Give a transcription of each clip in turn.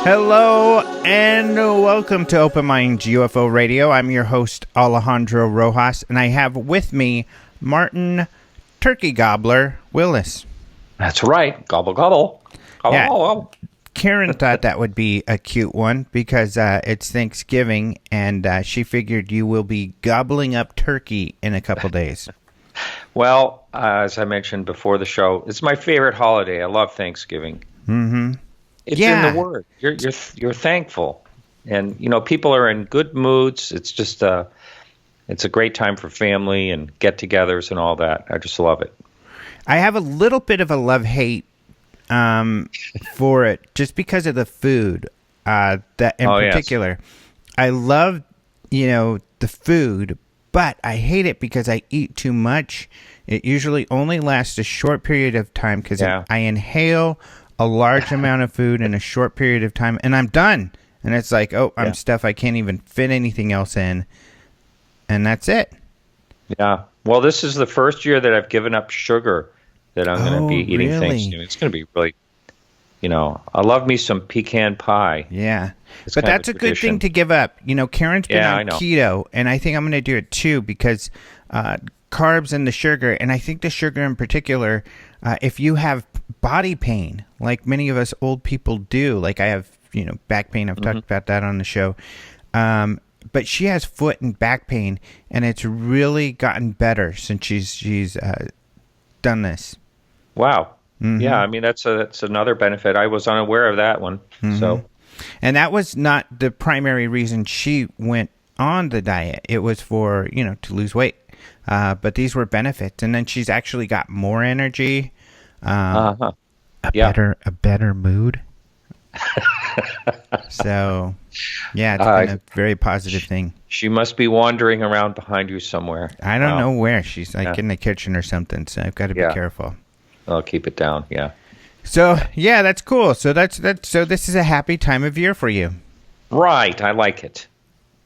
Hello and welcome to Open Minds UFO Radio. I'm your host, Alejandro Rojas, and I have with me Martin Turkey Gobbler Willis. That's right. Gobble, gobble. Gobble, Yeah. gobble. Karen thought that would be a cute one because it's Thanksgiving, and she figured you will be gobbling up turkey in a couple days. Well, as I mentioned before the show, it's my favorite holiday. I love Thanksgiving. Mm-hmm. It's Yeah. in the word. You're thankful, and people are in good moods. It's just it's a great time for family and get-togethers and all that. I just love it. I have a little bit of a love-hate for it, just because of the food. That in particular, yes. I love the food, but I hate it because I eat too much. It usually only lasts a short period of time because I inhale a large amount of food in a short period of time, and I'm done. And it's like, I'm stuff I can't even fit anything else in, and that's it. Yeah. Well, this is the first year that I've given up sugar that I'm going to be eating Thanksgiving. It's going to be really, I love me some pecan pie. Yeah. But that's a good thing to give up. Karen's been on keto, and I think I'm going to do it too because carbs and the sugar, and I think the sugar in particular, if you have body pain, like many of us old people do, like I have, back pain. I've talked about that on the show. But she has foot and back pain, and it's really gotten better since she's done this. Wow. Mm-hmm. Yeah, I mean, that's another benefit. I was unaware of that one. Mm-hmm. So, and that was not the primary reason she went on the diet. It was for, to lose weight. But these were benefits. And then she's actually got more energy, a better mood. So, yeah, it's been a very positive thing. She must be wandering around behind you somewhere. I don't know where. She's like in the kitchen or something, so I've got to be careful. I'll keep it down, yeah. So, yeah, that's cool. So so this is a happy time of year for you. Right, I like it.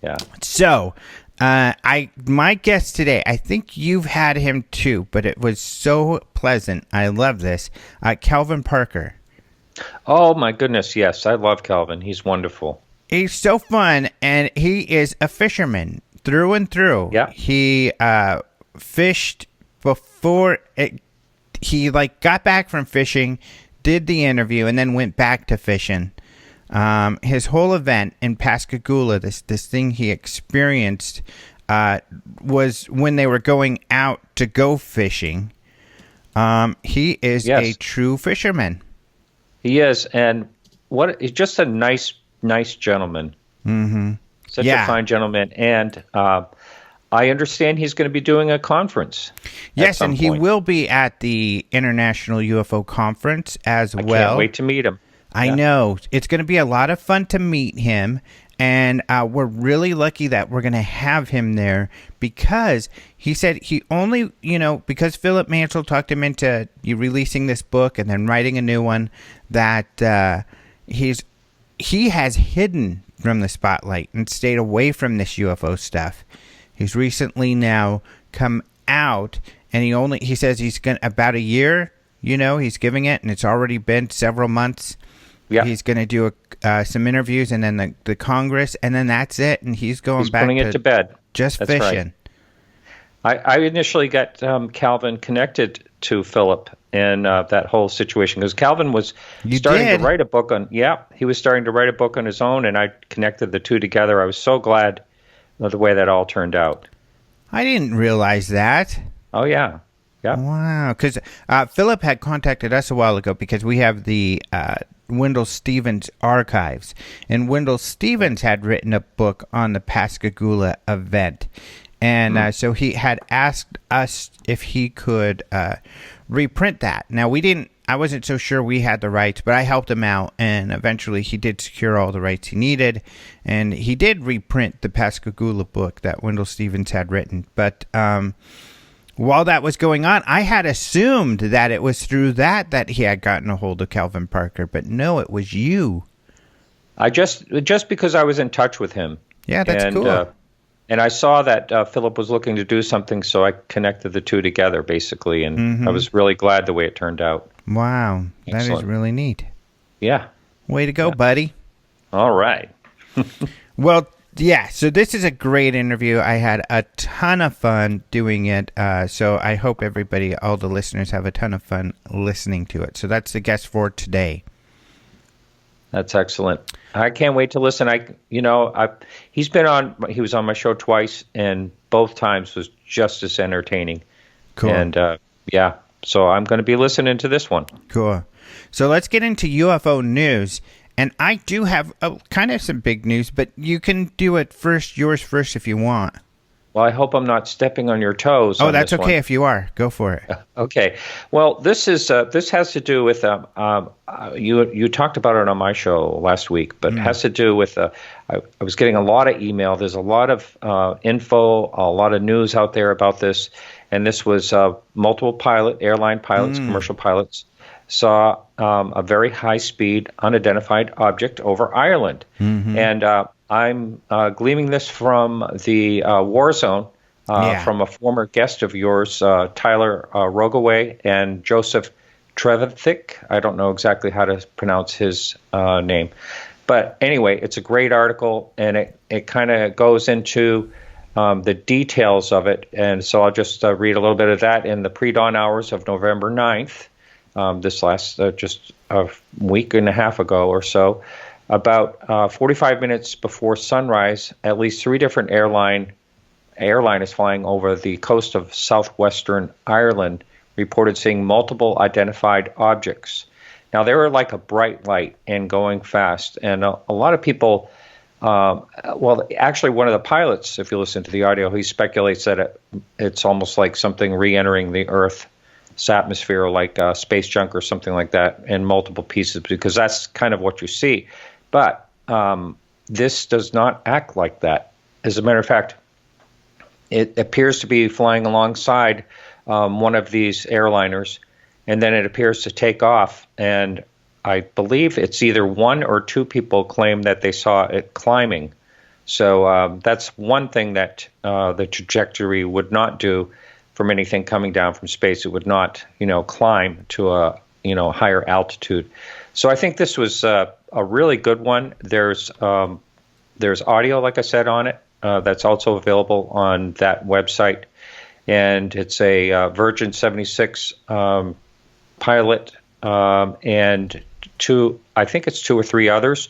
Yeah. So, my guest today, I think you've had him too, but it was so pleasant. I love this. Calvin Parker. Oh, my goodness, yes. I love Calvin. He's wonderful. He's so fun, and he is a fisherman through and through. Yeah. He fished before he got back from fishing, did the interview, and then went back to fishing. His whole event in Pascagoula, this thing he experienced, was when they were going out to go fishing. He is a true fisherman. He is, and he's just a nice gentleman. Mm-hmm. Such a fine gentleman, and I understand he's going to be doing a conference. Yes, and he will be at the International UFO Conference as well. I can't wait to meet him. I know. It's going to be a lot of fun to meet him, and we're really lucky that we're going to have him there because he said he only, because Philip Mansell talked him into releasing this book and then writing a new one, that he has hidden from the spotlight and stayed away from this UFO stuff. He's recently now come out, and he says he's going about a year, he's giving it, and it's already been several months. Yeah. He's going to do some interviews and then the Congress, and then that's it. And he's back putting it to bed. Just that's fishing. Right. I initially got Calvin connected to Philip and that whole situation because Calvin was starting to write a book on. Yeah, he was starting to write a book on his own, and I connected the two together. I was so glad the way that all turned out. I didn't realize that. Oh yeah. Yeah. Wow, because Philip had contacted us a while ago because we have the Wendell Stevens archives, and Wendell Stevens had written a book on the Pascagoula event, And so he had asked us if he could reprint that. Now, I wasn't so sure we had the rights, but I helped him out, and eventually he did secure all the rights he needed, and he did reprint the Pascagoula book that Wendell Stevens had written. But while that was going on, I had assumed that it was through that he had gotten a hold of Calvin Parker, but no, it was you. I just because I was in touch with him. Yeah, that's cool. And I saw that Philip was looking to do something, so I connected the two together, basically, and I was really glad the way it turned out. Wow, Excellent. That is really neat. Yeah. Way to go, buddy. All right. Well, yeah, so this is a great interview. I had a ton of fun doing it, so I hope everybody, all the listeners, have a ton of fun listening to it. So that's the guest for today. That's excellent. I can't wait to listen. He was on my show twice, and both times was just as entertaining. Cool. And so I'm going to be listening to this one. Cool. So let's get into UFO news. And I do have kind of some big news, but you can do it first, yours first, if you want. Well, I hope I'm not stepping on your toes. Oh, that's okay if you are. Go for it. Okay. Well, this has to do with you talked about it on my show last week, but it has to do with I was getting a lot of email. There's a lot of info, a lot of news out there about this, and this was multiple airline pilots, commercial pilots saw a very high-speed unidentified object over Ireland, and I'm gleaming this from the War Zone, from a former guest of yours, Tyler Rogaway and Joseph Trevithick. I don't know exactly how to pronounce his name. But anyway, it's a great article, and it kind of goes into the details of it. And so I'll just read a little bit of that. In the pre-dawn hours of November 9th, this last just a week and a half ago or so, about 45 minutes before sunrise, at least three different airliners flying over the coast of southwestern Ireland reported seeing multiple identified objects. Now, they were like a bright light and going fast, and a lot of people, actually one of the pilots, if you listen to the audio, he speculates that it's almost like something re-entering the Earth's atmosphere, like space junk or something like that, in multiple pieces, because that's kind of what you see. But this does not act like that. As a matter of fact, it appears to be flying alongside one of these airliners, and then it appears to take off. And I believe it's either one or two people claim that they saw it climbing. So that's one thing that the trajectory would not do from anything coming down from space. It would not, climb to a, higher altitude. So I think this was a really good one. There's audio, like I said, on it. That's also available on that website. And it's a Virgin 76 pilot and I think it's two or three others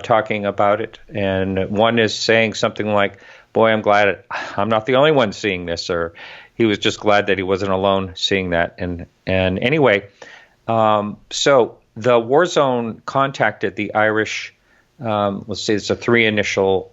talking about it. And one is saying something like, boy, I'm glad I'm not the only one seeing this, or he was just glad that he wasn't alone seeing that. And anyway, so the War Zone contacted the Irish, let's say it's a three initial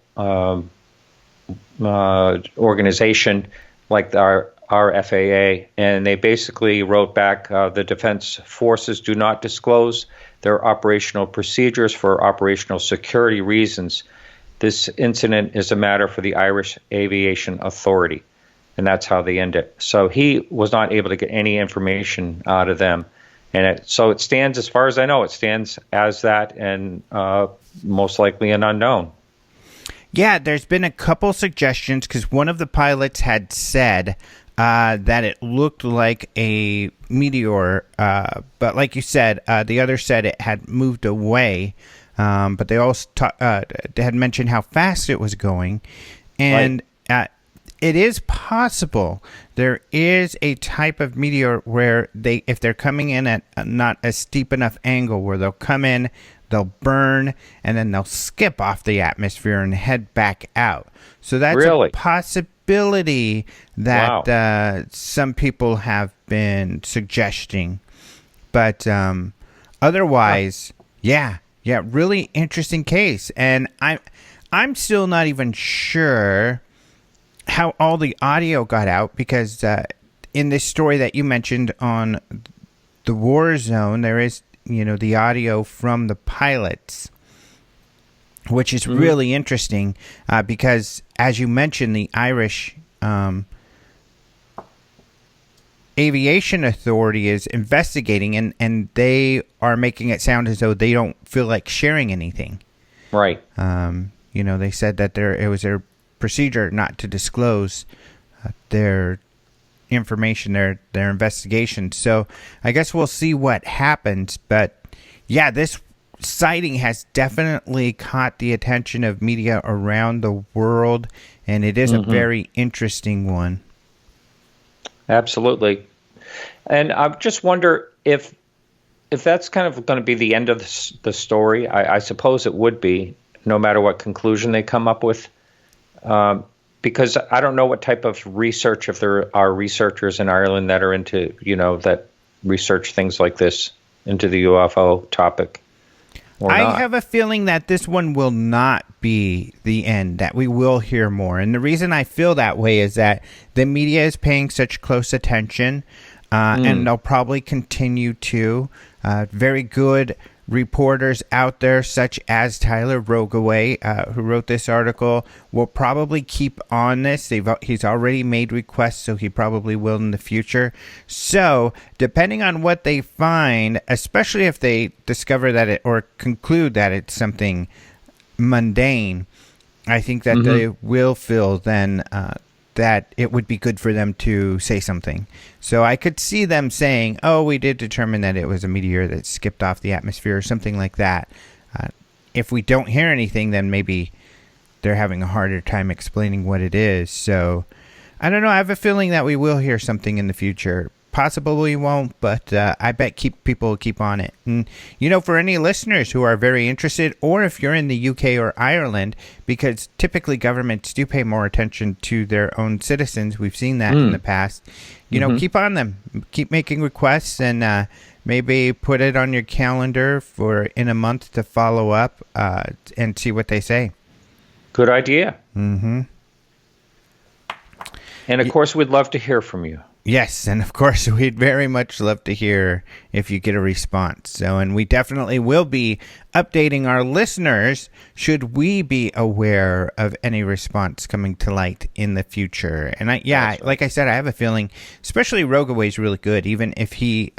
organization like our FAA, and they basically wrote back, the Defense Forces do not disclose their operational procedures for operational security reasons. This incident is a matter for the Irish Aviation Authority, and that's how they end it. So he was not able to get any information out of them. And so it stands, as far as I know, it stands as that, and most likely an unknown. Yeah, there's been a couple suggestions, because one of the pilots had said that it looked like a meteor, but like you said, the other said it had moved away, but they also they had mentioned how fast it was going, and it is possible there is a type of meteor where if they're coming in at not a steep enough angle, where they'll come in, they'll burn, and then they'll skip off the atmosphere and head back out. So that's a possibility that some people have been suggesting. But otherwise, yeah, really interesting case. And I'm still not even sure how all the audio got out, because in this story that you mentioned on the war zone, there is, the audio from the pilots, which is really interesting because, as you mentioned, the Irish Aviation Authority is investigating, and they are making it sound as though they don't feel like sharing anything. Right. They said that it was their procedure not to disclose their information, their investigation. So I guess we'll see what happens. But yeah, this sighting has definitely caught the attention of media around the world, and it is a very interesting one. Absolutely. And I just wonder if that's kind of going to be the end of the story. I suppose it would be, no matter what conclusion they come up with. Because I don't know what type of research, if there are researchers in Ireland that are into, that research things like this, into the UFO topic. I have a feeling that this one will not be the end, that we will hear more. And the reason I feel that way is that the media is paying such close attention, and they'll probably continue to. Very good reporters out there, such as Tyler Rogaway, who wrote this article, will probably keep on this. He's already made requests, so he probably will in the future. So, depending on what they find, especially if they discover that or conclude that it's something mundane, I think that they will feel then that it would be good for them to say something. So I could see them saying, we did determine that it was a meteor that skipped off the atmosphere or something like that. If we don't hear anything, then maybe they're having a harder time explaining what it is. So I don't know. I have a feeling that we will hear something in the future. Possible we won't, but I bet people will keep on it. And, for any listeners who are very interested, or if you're in the UK or Ireland, because typically governments do pay more attention to their own citizens. We've seen that in the past. Keep on them. Keep making requests, and maybe put it on your calendar for in a month to follow up and see what they say. Good idea. Mm-hmm. And, of course, we'd love to hear from you. Yes, and of course, we'd very much love to hear if you get a response. So, and we definitely will be updating our listeners should we be aware of any response coming to light in the future. And like I said, I have a feeling, especially Rogaway's really good. Even if he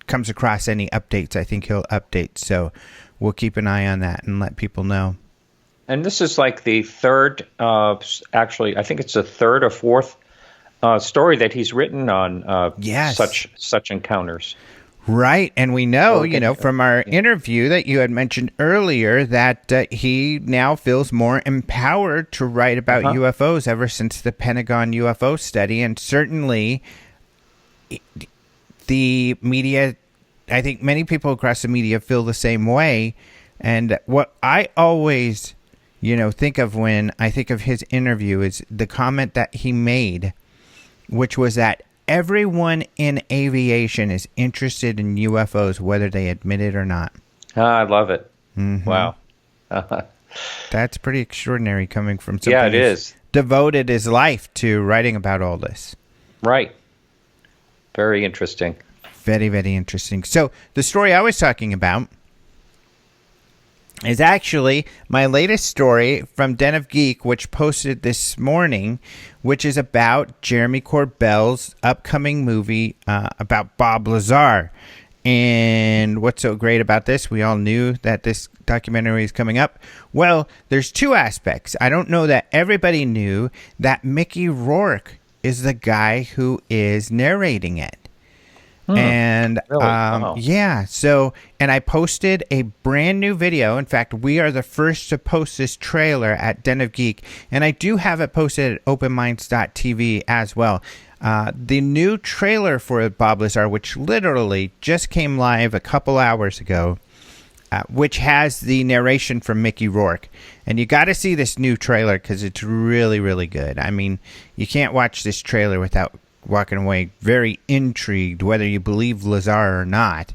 comes across any updates, I think he'll update. So we'll keep an eye on that and let people know. And this is like the third, actually, I think it's the third or fourth story that he's written on such encounters. Right. And we know, from our interview that you had mentioned earlier, that he now feels more empowered to write about UFOs ever since the Pentagon UFO study. And certainly the media, I think many people across the media feel the same way. And what I always, think of when I think of his interview is the comment that he made, which was that everyone in aviation is interested in UFOs, whether they admit it or not. I love it. Mm-hmm. Wow. That's pretty extraordinary coming from someone who's devoted his life to writing about all this. Right. Very interesting. Very, very interesting. So the story I was talking about is actually my latest story from Den of Geek, which posted this morning, which is about Jeremy Corbell's upcoming movie about Bob Lazar. And what's so great about this? We all knew that this documentary is coming up. Well, there's two aspects. I don't know that everybody knew that Mickey Rourke is the guy who is narrating it. And really? So I posted a brand new video. In fact, we are the first to post this trailer at Den of Geek, and I do have it posted at openminds.tv as well. The new trailer for Bob Lazar, which literally just came live a couple hours ago, which has the narration from Mickey Rourke. And you got to see this new trailer because it's really, really good. I mean, you can't watch this trailer without walking away very intrigued, whether you believe Lazar or not.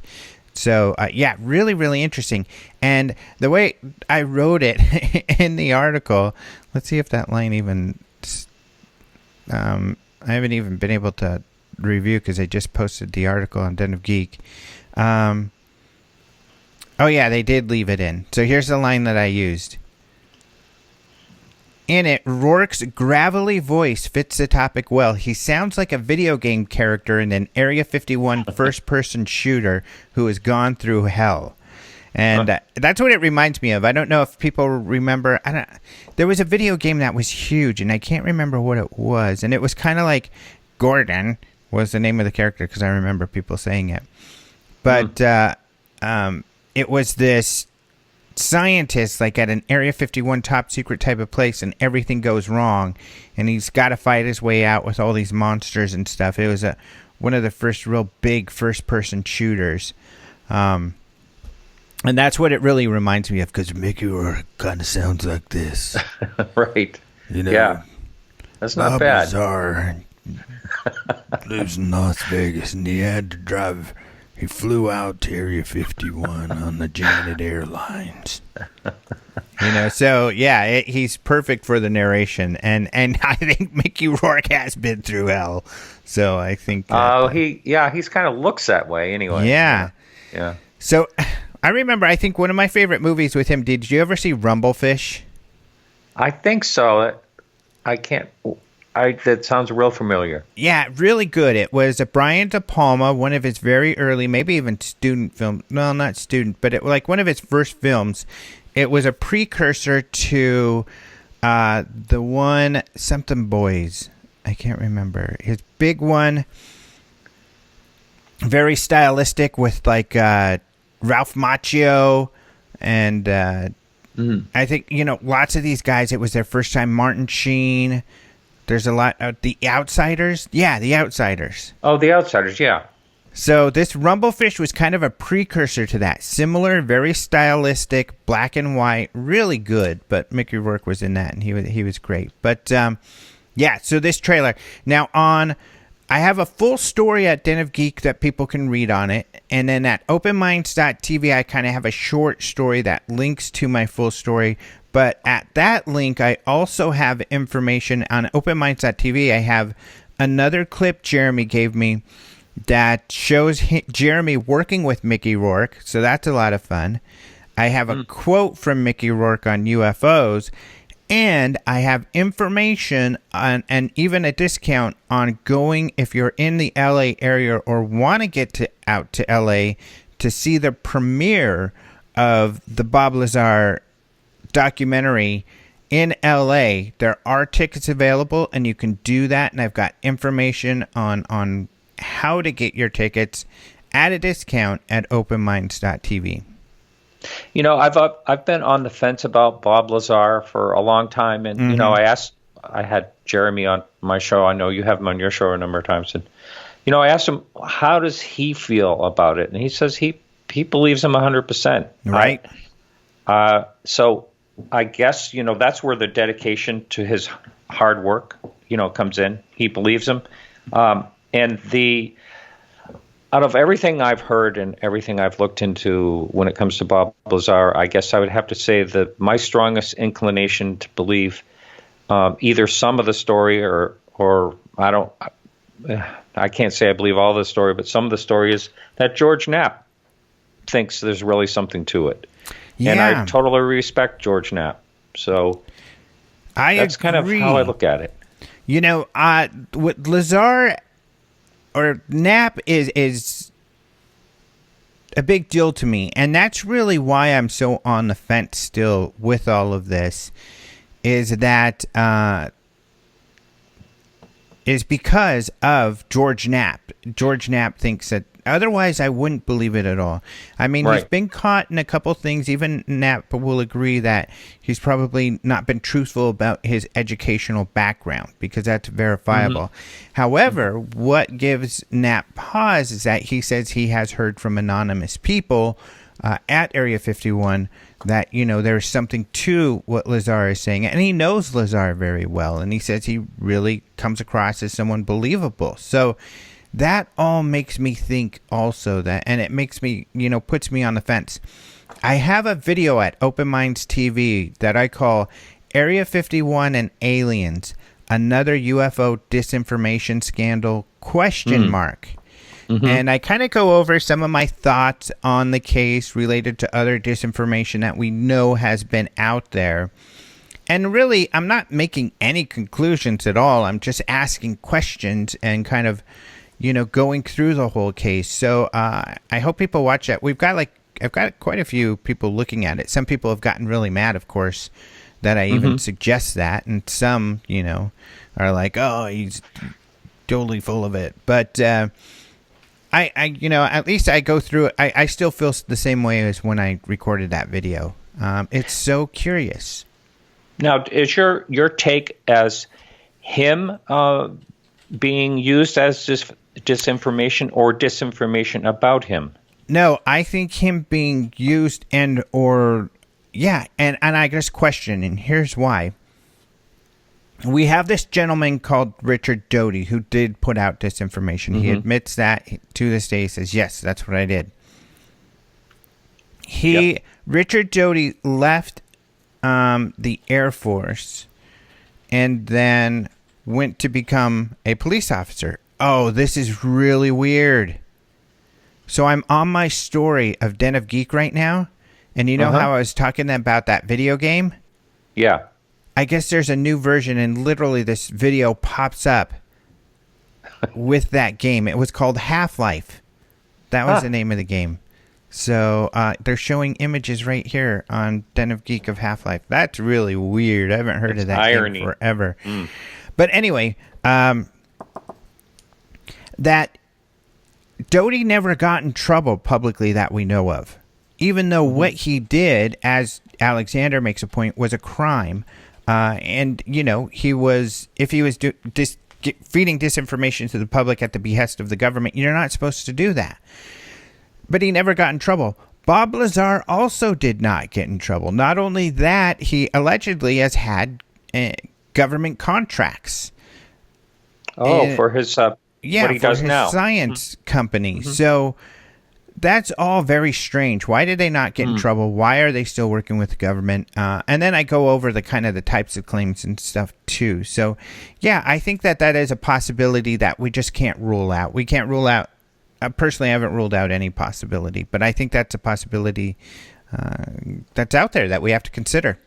So, really, really interesting. And the way I wrote it in the article, let's see if that line even I haven't even been able to review because I just posted the article on Den of Geek. Oh, yeah, they did leave it in. So here's the line that I used. In it, Rourke's gravelly voice fits the topic well. He sounds like a video game character in an Area 51 first-person shooter who has gone through hell. And that's what it reminds me of. I don't know if people remember. There was a video game that was huge, and I can't remember what it was. And it was kind of like Gordon was the name of the character because I remember people saying it. But it was this scientist like at an Area 51 top secret type of place, and everything goes wrong, and he's got to fight his way out with all these monsters and stuff. It was one of the first real big first-person shooters. And that's what it really reminds me of, because Mickey Rourke kind of sounds like this. Right. You know, yeah. That's not bad. Bizarre. Lives in Las Vegas, and he had to drive. He flew out to Area 51 on the Janet Airlines. You know, so yeah, he's perfect for the narration, and I think Mickey Rourke has been through hell. So I think. He's kind of looks that way anyway. Yeah. Yeah. So I remember, I think one of my favorite movies with him. Did you ever see Rumblefish? I think so. That sounds real familiar. Yeah, really good. It was a Brian De Palma, one of his very early, maybe even student film. Well, not student, but like one of his first films. It was a precursor to the one, something Boys. I can't remember. His big one, very stylistic with like Ralph Macchio and I think, lots of these guys, it was their first time. Martin Sheen. There's a lot of The Outsiders. Yeah, The Outsiders. Oh, The Outsiders, yeah. So this Rumblefish was kind of a precursor to that. Similar, very stylistic, black and white, really good. But Mickey Rourke was in that, and he was great. But, yeah, so this trailer. Now, I have a full story at Den of Geek that people can read on it. And then at openminds.tv, I kind of have a short story that links to my full story. But at that link, I also have information on openminds.tv. I have another clip Jeremy gave me that shows Jeremy working with Mickey Rourke. So that's a lot of fun. I have a quote from Mickey Rourke on UFOs. And I have information on, and even a discount on going, if you're in the LA area or want to get out to LA to see the premiere of the Bob Lazar documentary in LA. There are tickets available, and you can do that. And I've got information on how to get your tickets at a discount at openminds.tv. I've been on the fence about Bob Lazar for a long time, and I had Jeremy on my show. I know you have him on your show a number of times, and I asked him, how does he feel about it, and he says he believes him 100%. Right. So I guess that's where the dedication to his hard work comes in. He believes him, and out of everything I've heard and everything I've looked into when it comes to Bob Lazar, I guess I would have to say that my strongest inclination to believe either some of the story or I can't say I believe all the story, but some of the story is that George Knapp thinks there's really something to it. Yeah. And I totally respect George Knapp. So that's kind of how I look at it. With Lazar or Knapp is a big deal to me, and that's really why I'm so on the fence still with all of this, is that is because of George Knapp. George Knapp thinks that otherwise I wouldn't believe it at all. I mean, He's been caught in a couple things. Even Knapp will agree that he's probably not been truthful about his educational background, because that's verifiable. However, what gives Knapp pause is that he says he has heard from anonymous people at Area 51 that, there's something to what Lazar is saying. And he knows Lazar very well. And he says he really comes across as someone believable. So that all makes me think also that, and it makes me, puts me on the fence. I have a video at Open Minds TV that I call Area 51 and Aliens, another UFO disinformation scandal, question mark. Mm-hmm. And I kind of go over some of my thoughts on the case related to other disinformation that we know has been out there. And really, I'm not making any conclusions at all. I'm just asking questions and kind of, going through the whole case. So I hope people watch that. I've got quite a few people looking at it. Some people have gotten really mad, of course, that I even suggest that. And some, are like, oh, he's totally full of it. But I at least I go through it. I still feel the same way as when I recorded that video. It's so curious. Now, is your take as him being used as disinformation or disinformation about him? No, I think him being used and I just question, and here's why. We have this gentleman called Richard Doty who did put out disinformation. Mm-hmm. He admits that to this day. He says, yes, that's what I did. Richard Doty left the Air Force and then went to become a police officer. Oh, this is really weird. So I'm on my story of Den of Geek right now, and you know how I was talking about that video game? Yeah. I guess there's a new version, and literally this video pops up with that game. It was called Half-Life. That was the name of the game. So they're showing images right here on Den of Geek of Half-Life. That's really weird. I haven't heard of that game forever. Mm. But anyway, that Doty never got in trouble publicly that we know of, even though what he did, as Alexander makes a point, was a crime. And, he was, if he was feeding disinformation to the public at the behest of the government, you're not supposed to do that. But he never got in trouble. Bob Lazar also did not get in trouble. Not only that, he allegedly has had government contracts. For his what he does now. Science company. Mm-hmm. So that's all very strange. Why did they not get in trouble? Why are they still working with the government? And then I go over the types of claims and stuff too. So, yeah, I think that is a possibility that we just can't rule out. We can't rule out. Personally, I haven't ruled out any possibility, but I think that's a possibility that's out there that we have to consider.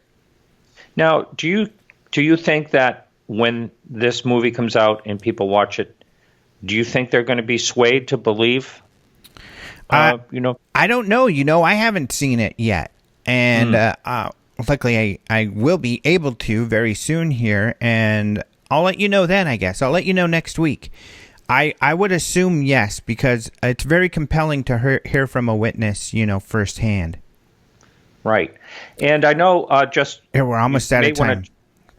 Now, do you think that when this movie comes out and people watch it, do you think they're going to be swayed to believe? I don't know. I haven't seen it yet, and luckily I will be able to very soon here, and I'll let you know then. I guess I'll let you know next week. I would assume yes, because it's very compelling to hear from a witness, firsthand. Right, and I know we're almost out of time.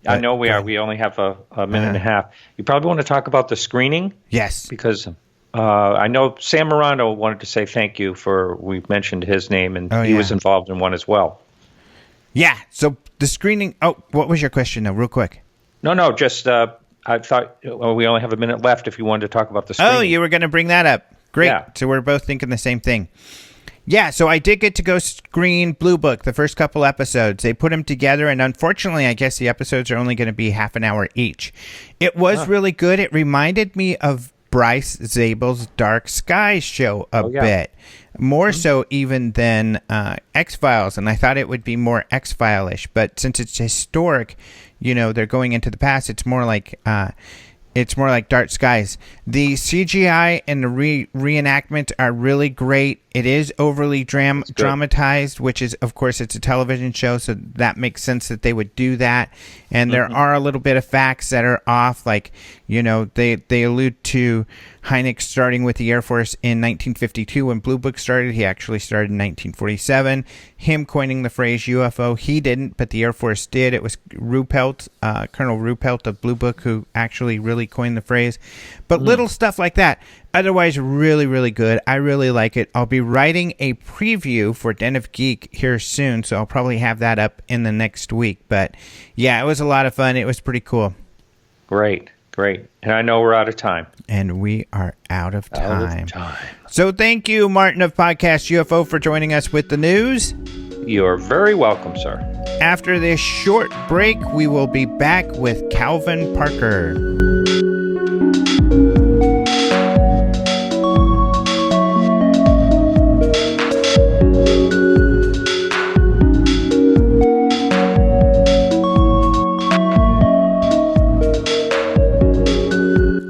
I know we are. We only have a minute and a half. You probably want to talk about the screening. Yes, because I know Sam Morando wanted to say thank you we mentioned his name, and he was involved in one as well. Yeah. So the screening. Oh, what was your question, though, real quick? No, just I thought we only have a minute left. If you wanted to talk about the screening. Oh, you were going to bring that up. Great. Yeah. So we're both thinking the same thing. Yeah, so I did get to go screen Blue Book, the first couple episodes. They put them together, and unfortunately, I guess the episodes are only going to be half an hour each. It was really good. It reminded me of Bryce Zabel's Dark Skies show a bit. More so even than X-Files, and I thought it would be more X-File-ish. But since it's historic, they're going into the past, it's more like Dark Skies. The CGI and the reenactment are really great. It is overly dramatized, which is, of course, it's a television show, so that makes sense that they would do that. And there are a little bit of facts that are off, like, they allude to Hynek starting with the Air Force in 1952 when Blue Book started. He actually started in 1947. Him coining the phrase UFO, he didn't, but the Air Force did. It was Ruppelt, Colonel Ruppelt of Blue Book, who actually really coined the phrase. But little stuff like that. Otherwise, really, really good. I really like it. I'll be writing a preview for Den of Geek here soon, so I'll probably have that up in the next week. But, yeah, it was a lot of fun. It was pretty cool. Great. And I know we're out of time. And we are out of time. So thank you, Martin of Podcast UFO, for joining us with the news. You're very welcome, sir. After this short break, we will be back with Calvin Parker.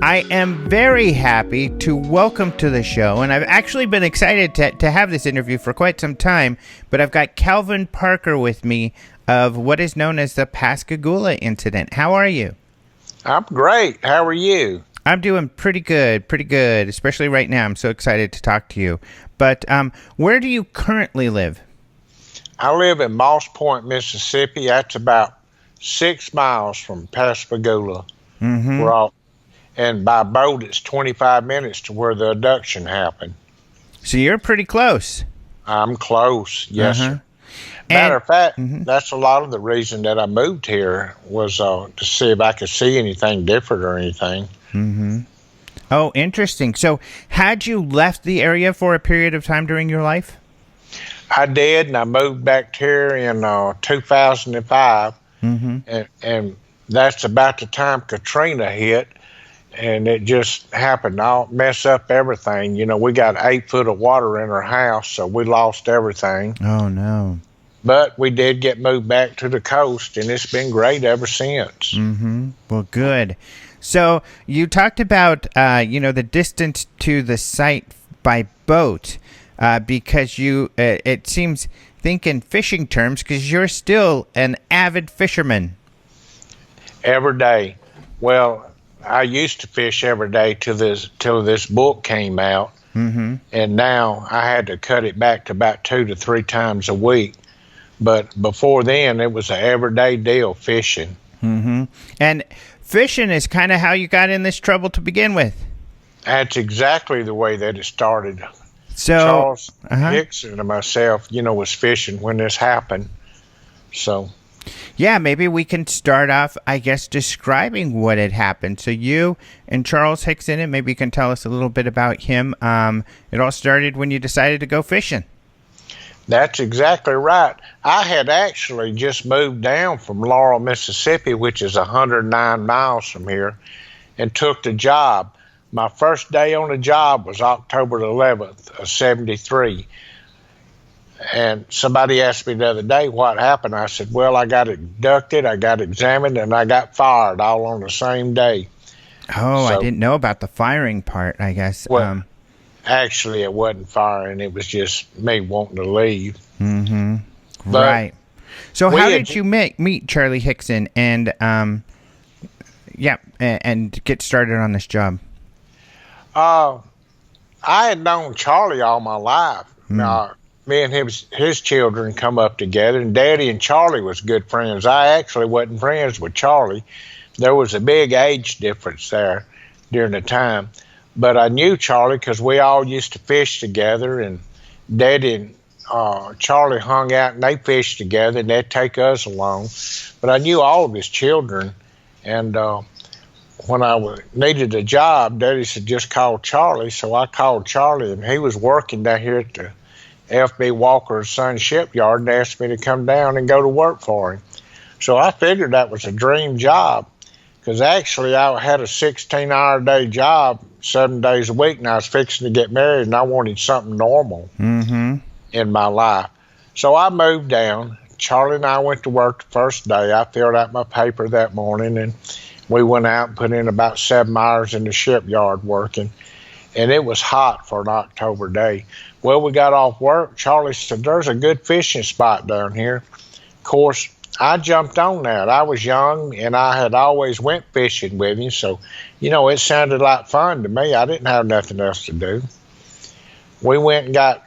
I am very happy to welcome to the show, and I've actually been excited to have this interview for quite some time, but I've got Calvin Parker with me of what is known as the Pascagoula incident. How are you? I'm great. How are you? I'm doing pretty good, especially right now. I'm so excited to talk to you. But where do you currently live? I live in Moss Point, Mississippi. That's about 6 miles from Pascagoula. Mm-hmm. And by boat, it's 25 minutes to where the abduction happened. So you're pretty close. I'm close, yes, sir. Matter of fact, that's a lot of the reason that I moved here was to see if I could see anything different or anything. Mm-hmm. Oh, interesting. So had you left the area for a period of time during your life? I did, and I moved back here in 2005. And that's about the time Katrina hit. And it just happened. I'll mess up everything. You know, we got 8 foot of water in our house, so we lost everything. Oh, no. But we did get moved back to the coast, and it's been great ever since. Mm-hmm. Well, good. So you talked about, the distance to the site by boat because you, it seems, think in fishing terms because you're still an avid fisherman. Every day. Well, I used to fish every day till this book came out, and now I had to cut it back to about 2 to 3 times a week. But before then, it was an everyday deal fishing. Mm-hmm. And fishing is kind of how you got in this trouble to begin with. That's exactly the way that it started. So Charles Hickson and myself, was fishing when this happened. So. Yeah, maybe we can start off, I guess, describing what had happened. So you and Charles Hickson, and maybe you can tell us a little bit about him. It all started when you decided to go fishing. That's exactly right. I had actually just moved down from Laurel, Mississippi, which is 109 miles from here, and took the job. My first day on the job was October 11th of 73. And somebody asked me the other day what happened. I said, well, I got abducted, I got examined, and I got fired all on the same day. Oh, so, I didn't know about the firing part, I guess. Well, actually, it wasn't firing. It was just me wanting to leave. Mm-hmm. Right. So how did you meet Charlie Hickson and, and get started on this job? I had known Charlie all my life. Me and his children come up together, and Daddy and Charlie was good friends. I actually wasn't friends with Charlie. There was a big age difference there during the time. But I knew Charlie because we all used to fish together, and Daddy and Charlie hung out, and they fished together, and they'd take us along. But I knew all of his children, and when I needed a job, Daddy said, just call Charlie. So I called Charlie, and he was working down here at the F.B. Walker's Son shipyard and asked me to come down and go to work for him. So I figured that was a dream job because actually I had a 16-hour-a-day job 7 days a week, and I was fixing to get married, and I wanted something normal in my life. So I moved down. Charlie and I went to work the first day. I filled out my paper that morning, and we went out and put in about 7 hours in the shipyard working. And it was hot for an October day. Well, we got off work. Charlie said, there's a good fishing spot down here. Of course, I jumped on that. I was young, and I had always went fishing with him. So, it sounded like fun to me. I didn't have nothing else to do. We went and got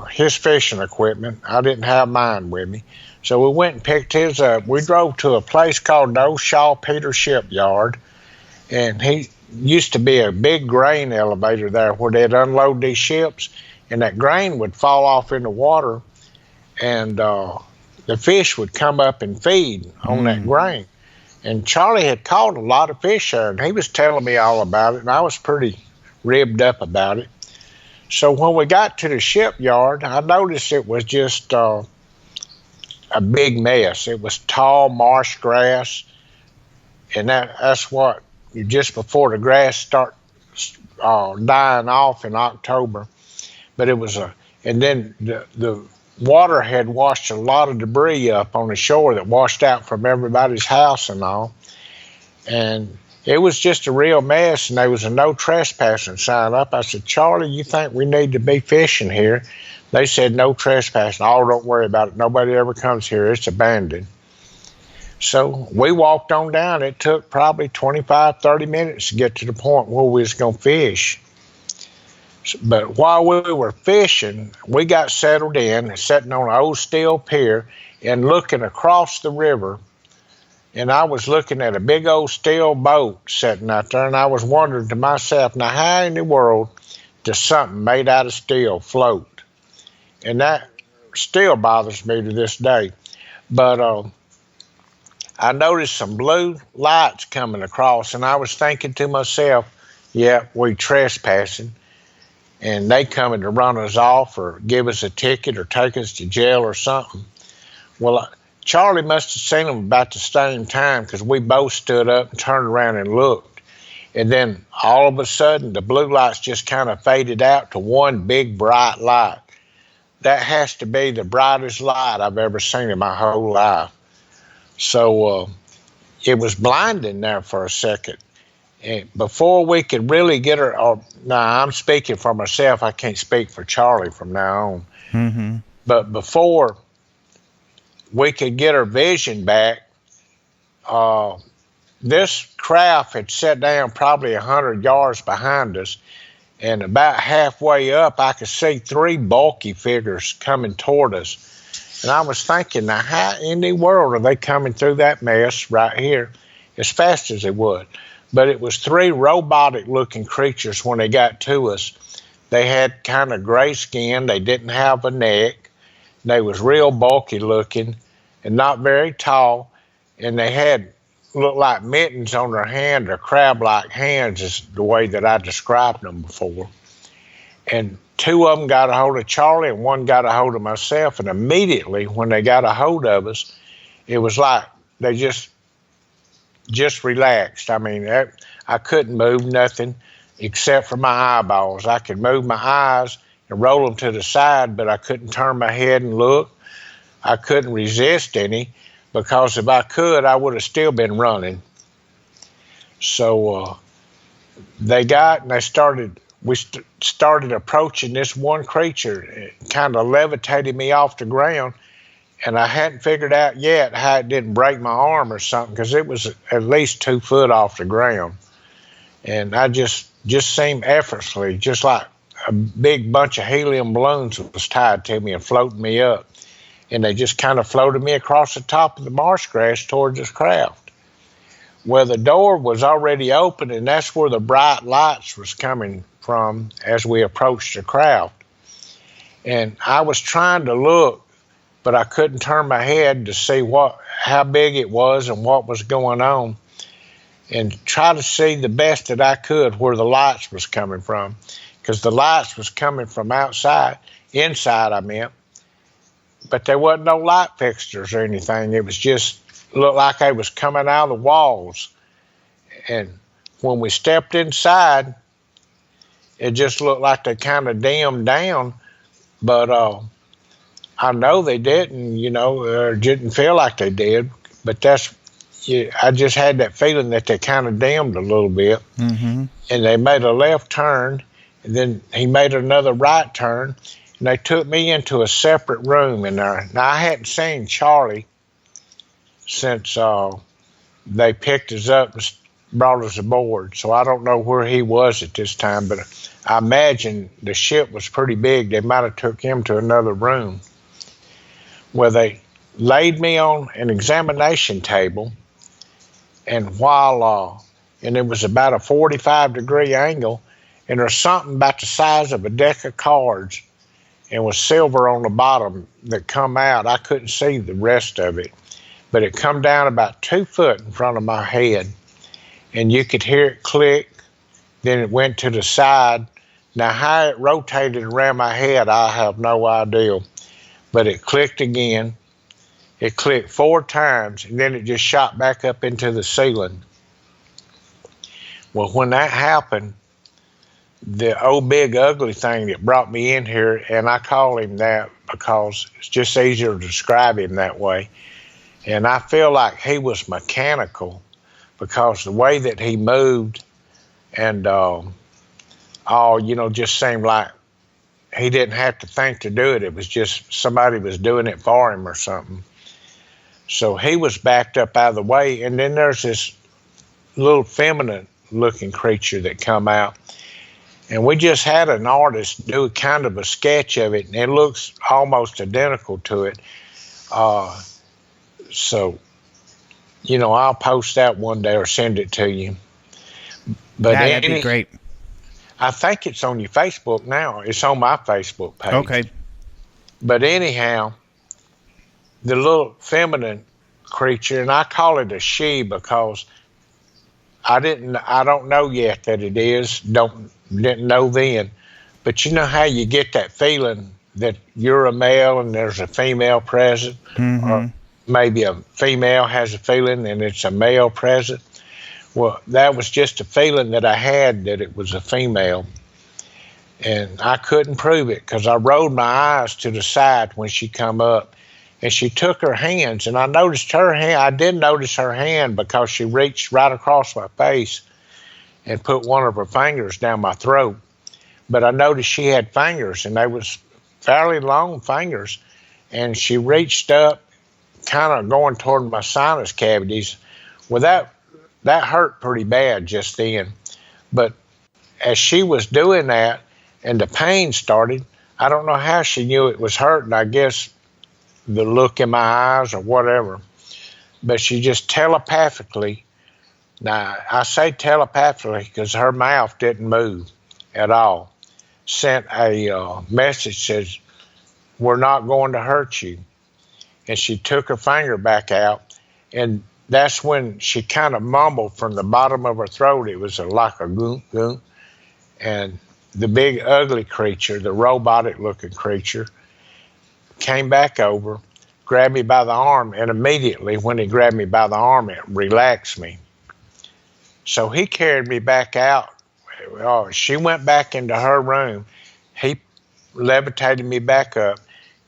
his fishing equipment. I didn't have mine with me. So we went and picked his up. We drove to a place called the Old Shaw Peter Shipyard, and he used to be a big grain elevator there where they'd unload these ships, and that grain would fall off in the water, and the fish would come up and feed on that grain. And Charlie had caught a lot of fish there, and he was telling me all about it, and I was pretty ribbed up about it. So when we got to the shipyard, I noticed it was just a big mess. It was tall marsh grass, and that's what, just before the grass starts dying off in October. But it was and then the water had washed a lot of debris up on the shore that washed out from everybody's house and all. And it was just a real mess, and there was a no trespassing sign up. I said, Charlie, you think we need to be fishing here? They said no trespassing. Oh, don't worry about it. Nobody ever comes here. It's abandoned. So we walked on down. It took probably 25, 30 minutes to get to the point where we was going to fish. But while we were fishing, we got settled in, sitting on an old steel pier and looking across the river. And I was looking at a big old steel boat sitting out there, and I was wondering to myself, now how in the world does something made out of steel float? And that still bothers me to this day. But I noticed some blue lights coming across, and I was thinking to myself, yeah, we trespassing. And they coming to run us off or give us a ticket or take us to jail or something. Well, Charlie must have seen them about the same time, because we both stood up and turned around and looked. And then all of a sudden, the blue lights just kind of faded out to one big bright light. That has to be the brightest light I've ever seen in my whole life. So it was blinding there for a second. And before we could really get her, now I'm speaking for myself, I can't speak for Charlie from now on. Mm-hmm. But before we could get her vision back, this craft had set down probably 100 yards behind us, and about halfway up, I could see 3 bulky figures coming toward us. And I was thinking, now how in the world are they coming through that mess right here as fast as they would? But it was 3 robotic-looking creatures when they got to us. They had kind of gray skin. They didn't have a neck. They was real bulky-looking and not very tall. And they had, looked like mittens on their hand, or crab-like hands is the way that I described them before. And 2 of them got a hold of Charlie, and 1 got a hold of myself. And immediately when they got a hold of us, it was like they just relaxed. I mean, I couldn't move nothing except for my eyeballs. I could move my eyes and roll them to the side, but I couldn't turn my head and look. I couldn't resist any, because if I could, I would have still been running. So they got, and we started approaching this one creature. It kind of levitated me off the ground. And I hadn't figured out yet how it didn't break my arm or something, because it was at least 2 foot off the ground. And I just seemed effortlessly, just like a big bunch of helium balloons was tied to me and floating me up. And they just kind of floated me across the top of the marsh grass towards this craft. Well, the door was already open, and that's where the bright lights was coming from as we approached the craft. And I was trying to look, but I couldn't turn my head to see how big it was and what was going on, and try to see the best that I could where the lights was coming from, because the lights was coming from inside I meant, but there wasn't no light fixtures or anything. It was just looked like they was coming out of the walls. And when we stepped inside, it just looked like they kind of dimmed down, but I know they didn't, or didn't feel like they did, but I just had that feeling that they kind of dimmed a little bit. Mm-hmm. And they made a left turn, and then he made another right turn, and they took me into a separate room in there. Now, I hadn't seen Charlie since they picked us up and brought us aboard, so I don't know where he was at this time, but I imagine the ship was pretty big. They might have took him to another room. Well, they laid me on an examination table, and and it was about a 45-degree angle, and there's something about the size of a deck of cards, and was silver on the bottom that come out. I couldn't see the rest of it, but it come down about 2 foot in front of my head, and you could hear it click. Then it went to the side. Now, how it rotated around my head, I have no idea. But it clicked again, It clicked 4 times, and then it just shot back up into the ceiling. Well, when that happened, the old big ugly thing that brought me in here, and I call him that because it's just easier to describe him that way. And I feel like he was mechanical because the way that he moved and just seemed like he didn't have to think to do it. It was just somebody was doing it for him or something. So he was backed up out of the way. And then there's this little feminine looking creature that come out. And we just had an artist do kind of a sketch of it, and it looks almost identical to it. So, I'll post that one day or send it to you. But that'd be great. I think it's on your Facebook now. It's on my Facebook page. Okay. But anyhow, the little feminine creature, and I call it a she because I don't know yet that it is. Didn't know then. But you know how you get that feeling that you're a male and there's a female present? Mm-hmm. Or maybe a female has a feeling and it's a male present? Well, that was just a feeling that I had that it was a female. And I couldn't prove it because I rolled my eyes to the side when she come up. And she took her hands, and I noticed her hand. I did notice her hand because she reached right across my face and put one of her fingers down my throat. But I noticed she had fingers, and they was fairly long fingers. And she reached up, kind of going toward my sinus cavities. Well, that hurt pretty bad just then. But as she was doing that and the pain started, I don't know how she knew it was hurting. I guess the look in my eyes or whatever. But she just telepathically, now I say telepathically because her mouth didn't move at all, sent a message says, "We're not going to hurt you." And she took her finger back out, and that's when she kind of mumbled from the bottom of her throat. It was like a goon, goon. And the big ugly creature, the robotic looking creature, came back over, grabbed me by the arm, and immediately when he grabbed me by the arm, it relaxed me. So he carried me back out. She went back into her room. He levitated me back up,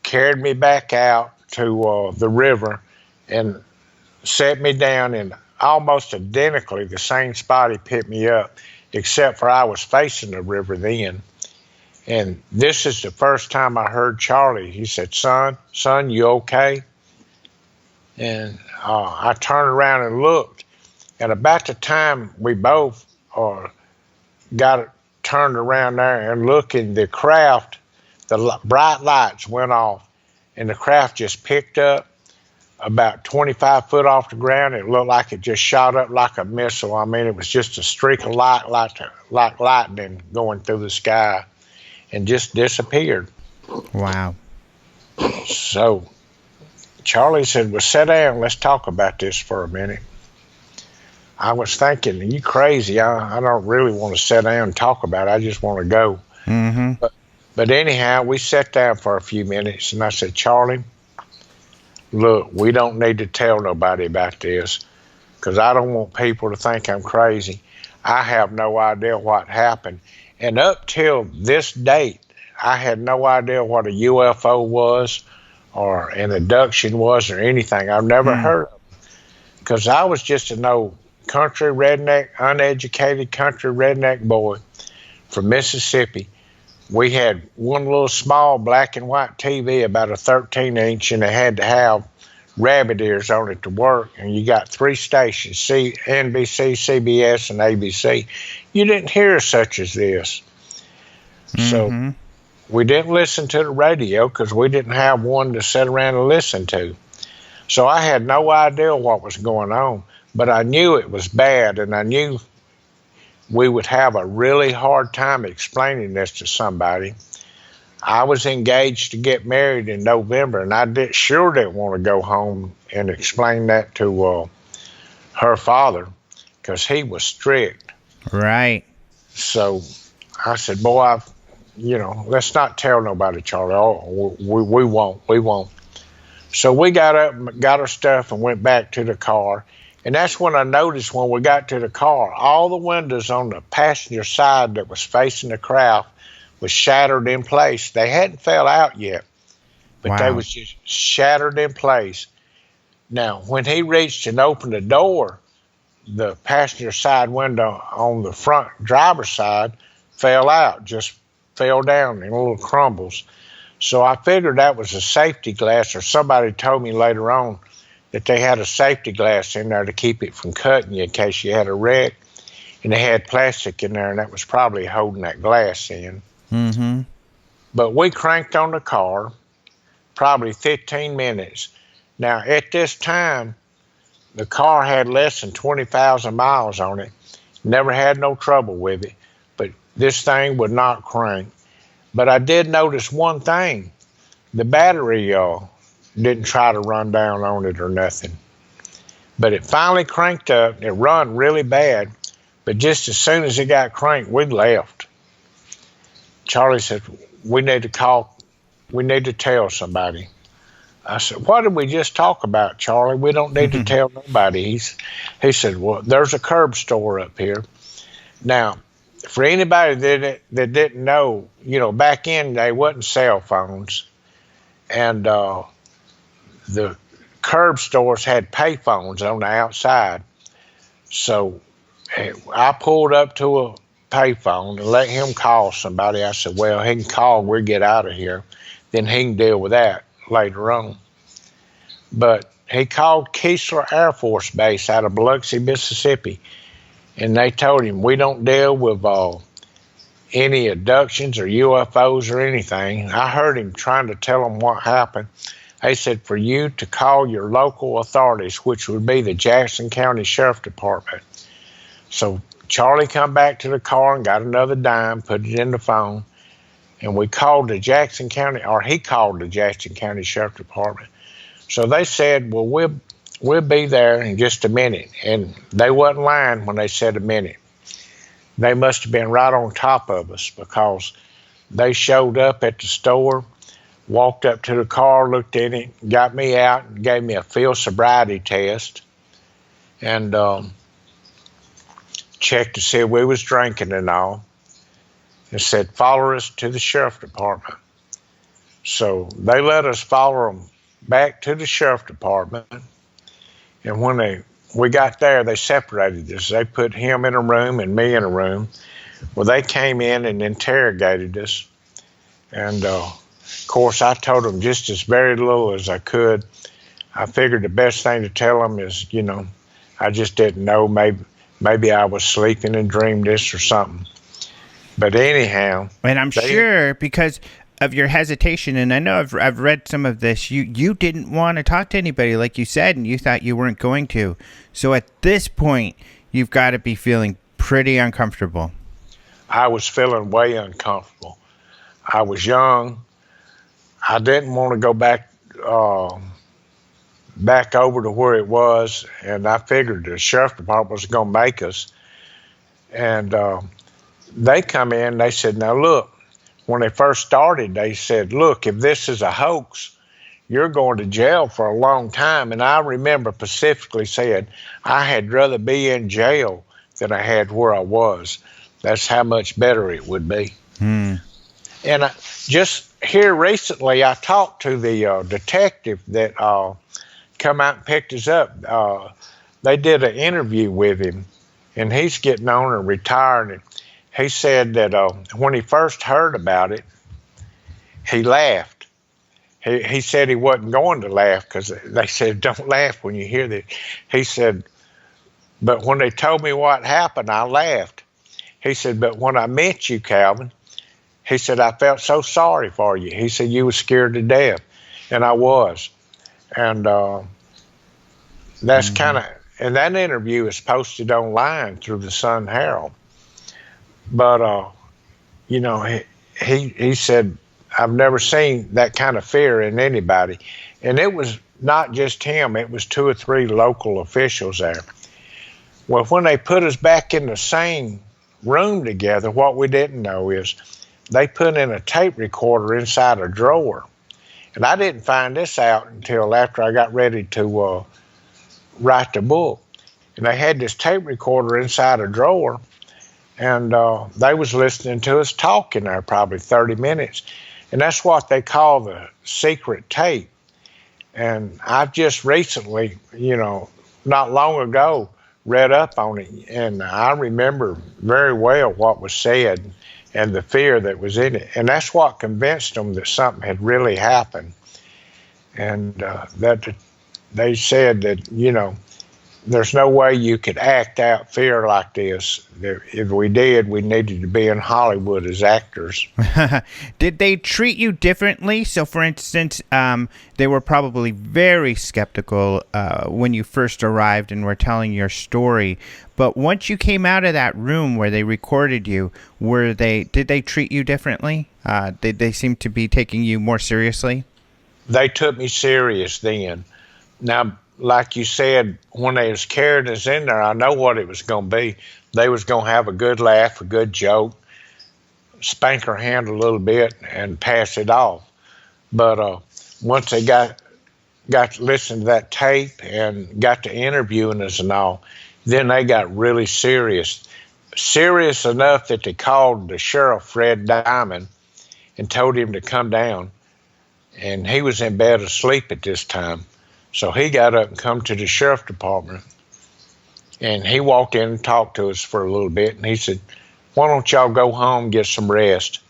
carried me back out to the river, and set me down in almost identically the same spot he picked me up, except for I was facing the river then. And this is the first time I heard Charlie. He said, son, you okay? And I turned around and looked. And about the time we both got it turned around there and looking, the craft, the bright lights went off, and the craft just picked up about 25 foot off the ground. It looked like it just shot up like a missile. I mean, it was just a streak of light, like lightning going through the sky, and just disappeared. Wow. So Charlie said, well, sit down. Let's talk about this for a minute. I was thinking, you crazy. I don't really want to sit down and talk about it. I just want to go. Mm-hmm. But anyhow, we sat down for a few minutes, and I said, Charlie, look, we don't need to tell nobody about this because I don't want people to think I'm crazy. I have no idea what happened. And up till this date, I had no idea what a UFO was or an abduction was or anything. I've never heard of it because I was just an old country redneck, uneducated country redneck boy from Mississippi. We had one little small black and white TV, about a 13-inch, and it had to have rabbit ears on it to work. And you got 3 stations, NBC, CBS, and ABC. You didn't hear such as this. Mm-hmm. So we didn't listen to the radio because we didn't have one to sit around and listen to. So I had no idea what was going on, but I knew it was bad, and I knew we would have a really hard time explaining this to somebody. I was engaged to get married in November, and I sure didn't want to go home and explain that to her father because he was strict. Right. So I said, boy, let's not tell nobody, Charlie. Oh, we won't. So we got up and got our stuff and went back to the car. And that's when I noticed when we got to the car, all the windows on the passenger side that was facing the craft was shattered in place. They hadn't fell out yet, but they was just shattered in place. Now, when he reached and opened the door, the passenger side window on the front driver's side fell out, just fell down in little crumbles. So I figured that was a safety glass, or somebody told me later on that they had a safety glass in there to keep it from cutting you in case you had a wreck. And they had plastic in there, and that was probably holding that glass in. Mm-hmm. But we cranked on the car probably 15 minutes. Now, at this time, the car had less than 20,000 miles on it. Never had no trouble with it. But this thing would not crank. But I did notice one thing. The battery didn't try to run down on it or nothing. But it finally cranked up. It run really bad. But just as soon as it got cranked, we left. Charlie said, we need to tell somebody. I said, what did we just talk about, Charlie? We don't need to tell nobody. He said, well, there's a curb store up here. Now, for anybody that didn't know, back in they wasn't cell phones. And the curb stores had pay phones on the outside. So I pulled up to a pay phone and let him call somebody. I said, well, he can call, we'll get out of here. Then he can deal with that later on. But he called Keesler Air Force Base out of Biloxi, Mississippi. And they told him, we don't deal with any abductions or UFOs or anything. I heard him trying to tell them what happened. They said for you to call your local authorities, which would be the Jackson County Sheriff Department. So Charlie come back to the car and got another dime, put it in the phone, and we called the Jackson County, or he called the Jackson County Sheriff Department. So they said, well, we'll be there in just a minute. And they wasn't lying when they said a minute. They must have been right on top of us, because they showed up at the store, walked up to the car, looked in it, got me out, and gave me a field sobriety test, and checked to see if we was drinking and all, and said, follow us to the sheriff department. So they let us follow them back to the sheriff department, and when we got there, they separated us. They put him in a room and me in a room. Well, they came in and interrogated us, and of course, I told them just as very little as I could. I figured the best thing to tell them is, I just didn't know. Maybe I was sleeping and dreamed this or something. But anyhow, and I'm sure because of your hesitation, and I know I've read some of this, you didn't want to talk to anybody, like you said, and you thought you weren't going to. So at this point, you've got to be feeling pretty uncomfortable. I was feeling way uncomfortable. I was young. I didn't want to go back over to where it was, and I figured the sheriff department was going to make us. And they come in, they said, now look, when they first started, they said, look, if this is a hoax, you're going to jail for a long time. And I remember specifically saying, I had rather be in jail than I had where I was. That's how much better it would be. And just here recently, I talked to the detective that come out and picked us up. They did an interview with him, and he's getting on and retired. And he said that when he first heard about it, he laughed. He said he wasn't going to laugh because they said, don't laugh when you hear that. He said, but when they told me what happened, I laughed. He said, but when I met you, Calvin, he said, I felt so sorry for you. He said, you were scared to death. And I was. And that's kind of, and that interview is posted online through the Sun Herald. But, he said, I've never seen that kind of fear in anybody. And it was not just him. It was 2 or 3 local officials there. Well, when they put us back in the same room together, what we didn't know is they put in a tape recorder inside a drawer. And I didn't find this out until after I got ready to write the book. And they had this tape recorder inside a drawer, and they was listening to us talking there probably 30 minutes. And that's what they call the secret tape. And I've just recently, not long ago, read up on it, and I remember very well what was said and the fear that was in it. And that's what convinced them that something had really happened. And that they said that, there's no way you could act out fear like this. If we did, we needed to be in Hollywood as actors. Did they treat you differently? So, for instance, they were probably very skeptical when you first arrived and were telling your story. But once you came out of that room where they recorded you, did they treat you differently? Did they seem to be taking you more seriously? They took me serious then. Now, like you said, when they was carrying us in there, I know what it was going to be. They was going to have a good laugh, a good joke, spank her hand a little bit, and pass it off. But once they got to listen to that tape and got to interviewing us and all, then they got really serious. Serious enough that they called the sheriff, Fred Diamond, and told him to come down. And he was in bed asleep at this time. So he got up and come to the sheriff department, and he walked in and talked to us for a little bit, and he said, why don't y'all go home, get some rest,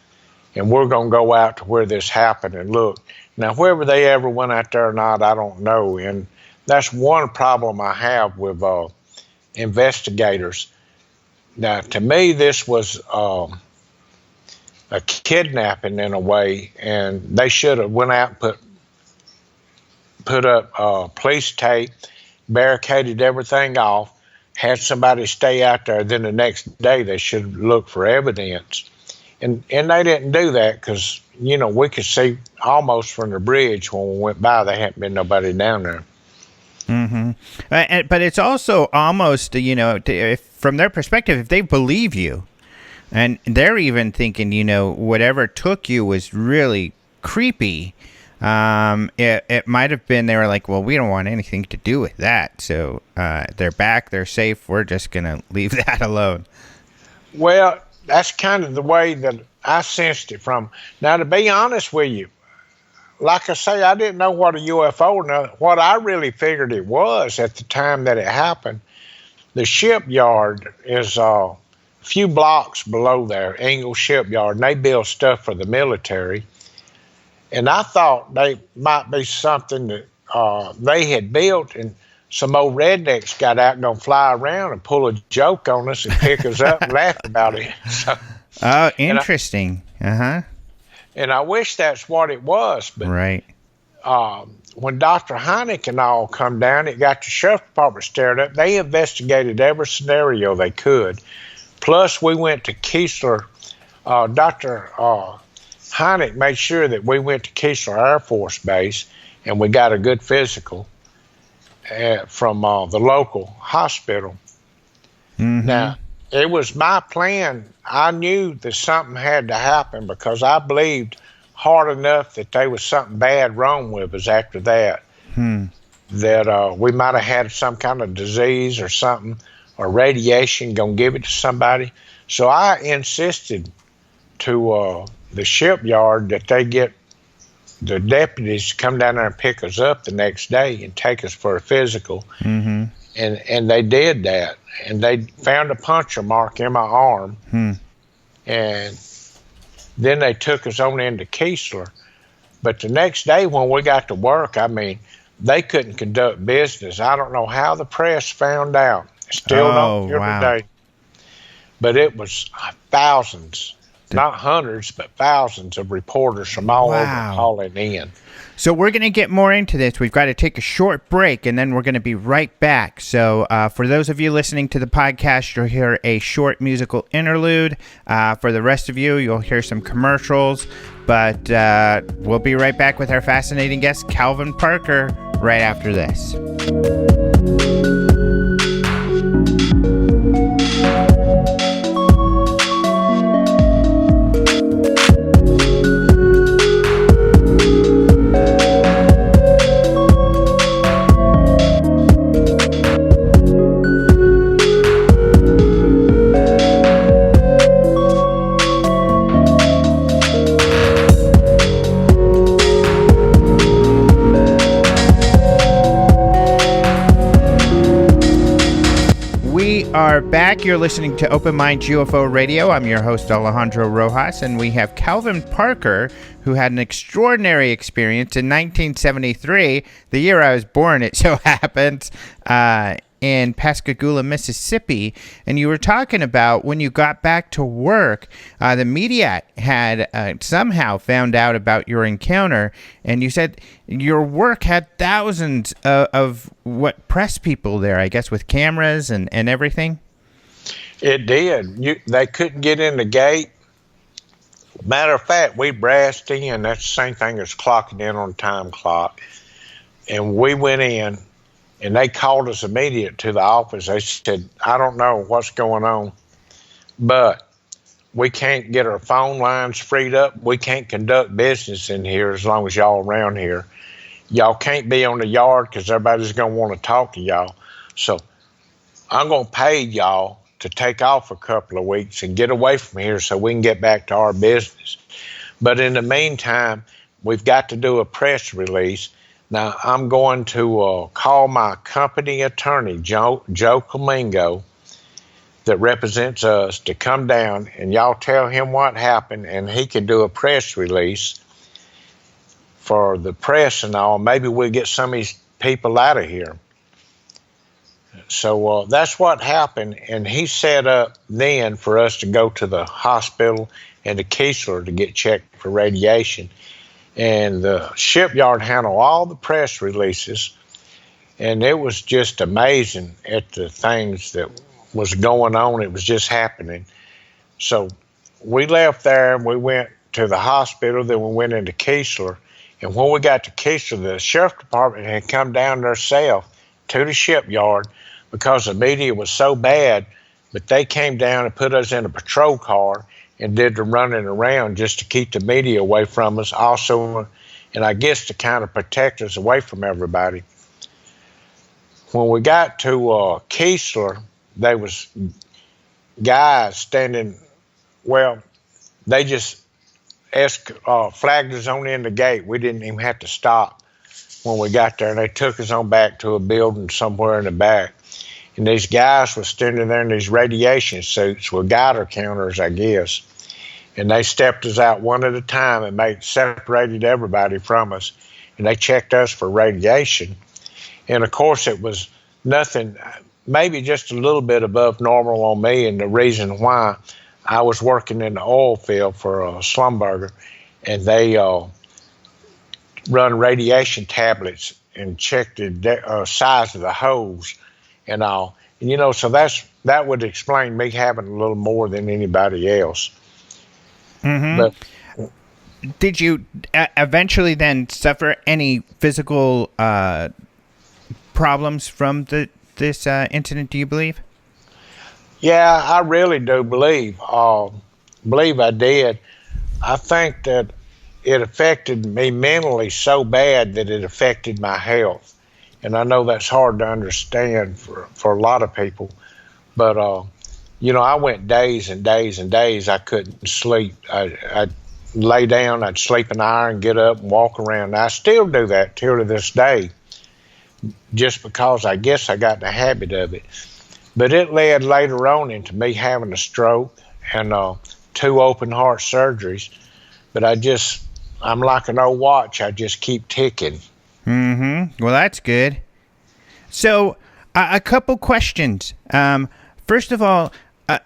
and we're going to go out to where this happened and look. Now, whether they ever went out there or not, I don't know, and that's one problem I have with investigators. Now, to me, this was a kidnapping in a way, and they should have went out and put up police tape, barricaded everything off, had somebody stay out there. Then the next day they should look for evidence. And they didn't do that because, we could see almost from the bridge when we went by, there hadn't been nobody down there. Mm-hmm. But it's also almost, if, from their perspective, if they believe you, and they're even thinking, whatever took you was really creepy, it might have been they were like, well, we don't want anything to do with that. So they're back, they're safe. We're just going to leave that alone. Well, that's kind of the way that I sensed it from. Now, to be honest with you, like I say, I didn't know what a UFO was. What I really figured it was at the time that it happened, the shipyard is a few blocks below there, Ingalls Shipyard, and they build stuff for the military. And I thought they might be something that they had built, and some old rednecks got out and gonna fly around and pull a joke on us and pick us up and laugh about it. So, oh, interesting. And I wish that's what it was. But right. When Dr. Heineck and all come down, it got the sheriff department stirred up. They investigated every scenario they could. Plus, we went to Keesler. Dr. Heineck made sure that we went to Keesler Air Force Base, and we got a good physical from the local hospital. Mm-hmm. Now, it was my plan. I knew that something had to happen because I believed hard enough that there was something bad wrong with us after that. That we might have had some kind of disease or something, or radiation, gonna give it to somebody. So I insisted to the shipyard that they get the deputies to come down there and pick us up the next day and take us for a physical. Mm-hmm. And they did that. And they found a puncture mark in my arm. And then they took us on into Keesler. But the next day when we got to work, they couldn't conduct business. I don't know how the press found out. Still don't here today. But it was thousands, not hundreds, but thousands of reporters from all over calling in. So we're going to get more into this. We've got to take a short break, and then we're going to be right back. So for those of you listening to the podcast, you'll hear a short musical interlude. For the rest of you, you'll hear some commercials. But we'll be right back with our fascinating guest, Calvin Parker, right after this. back. You're listening to Open Minds UFO Radio. I'm your host, Alejandro Rojas, and we have Calvin Parker, who had an extraordinary experience in 1973, the year I was born, it so happens, in Pascagoula, Mississippi. And you were talking about when you got back to work, the media had somehow found out about your encounter, and you said your work had thousands of press people there, I guess, with cameras and everything? It did. They couldn't get in the gate. Matter of fact, we brassed in. That's the same thing as clocking in on a time clock. And we went in, and they called us immediate to the office. They said, I don't know what's going on, but we can't get our phone lines freed up. We can't conduct business in here as long as y'all around here. Y'all can't be on the yard because everybody's going to want to talk to y'all. So I'm going to pay y'all to take off a couple of weeks and get away from here so we can get back to our business. But in the meantime, we've got to do a press release. Now, I'm going to call my company attorney, Joe Comingo, that represents us, to come down, and y'all tell him what happened, and he can do a press release for the press and all. Maybe we'll get some of these people out of here. So that's what happened, and he set up then for us to go to the hospital and to Keesler to get checked for radiation. And the shipyard handled all the press releases, and it was just amazing at the things that was going on. It was just happening. So we left there, and we went to the hospital, then we went into Keesler. And when we got to Keesler, the sheriff department had come down themselves to the shipyard because the media was so bad, but they came down and put us in a patrol car and did the running around just to keep the media away from us also, and I guess to kind of protect us away from everybody. When we got to Keesler, there was guys standing, well, they just flagged us on in the gate. We didn't even have to stop when we got there, and they took us on back to a building somewhere in the back. And these guys were standing there in these radiation suits with Geiger counters, I guess. And they stepped us out one at a time and separated everybody from us. And they checked us for radiation. And of course, it was nothing, maybe just a little bit above normal on me. And the reason why, I was working in the oil field for Schlumberger, and they run radiation tablets and checked the size of the hose and all. And, you know, so that would explain me having a little more than anybody else. Mm-hmm. But did you eventually then suffer any physical problems from this incident, do you believe? Yeah, I really do believe I did. I think that it affected me mentally so bad that it affected my health. And I know that's hard to understand for a lot of people. But, you know, I went days and days and days I couldn't sleep. I'd lay down, I'd sleep an hour and get up and walk around. I still do that till to this day, just because I guess I got in the habit of it. But it led later on into me having a stroke and 2 open heart surgeries. But I'm like an old watch. I just keep ticking. Mm-hmm. Well, that's good. So, a couple questions. First of all,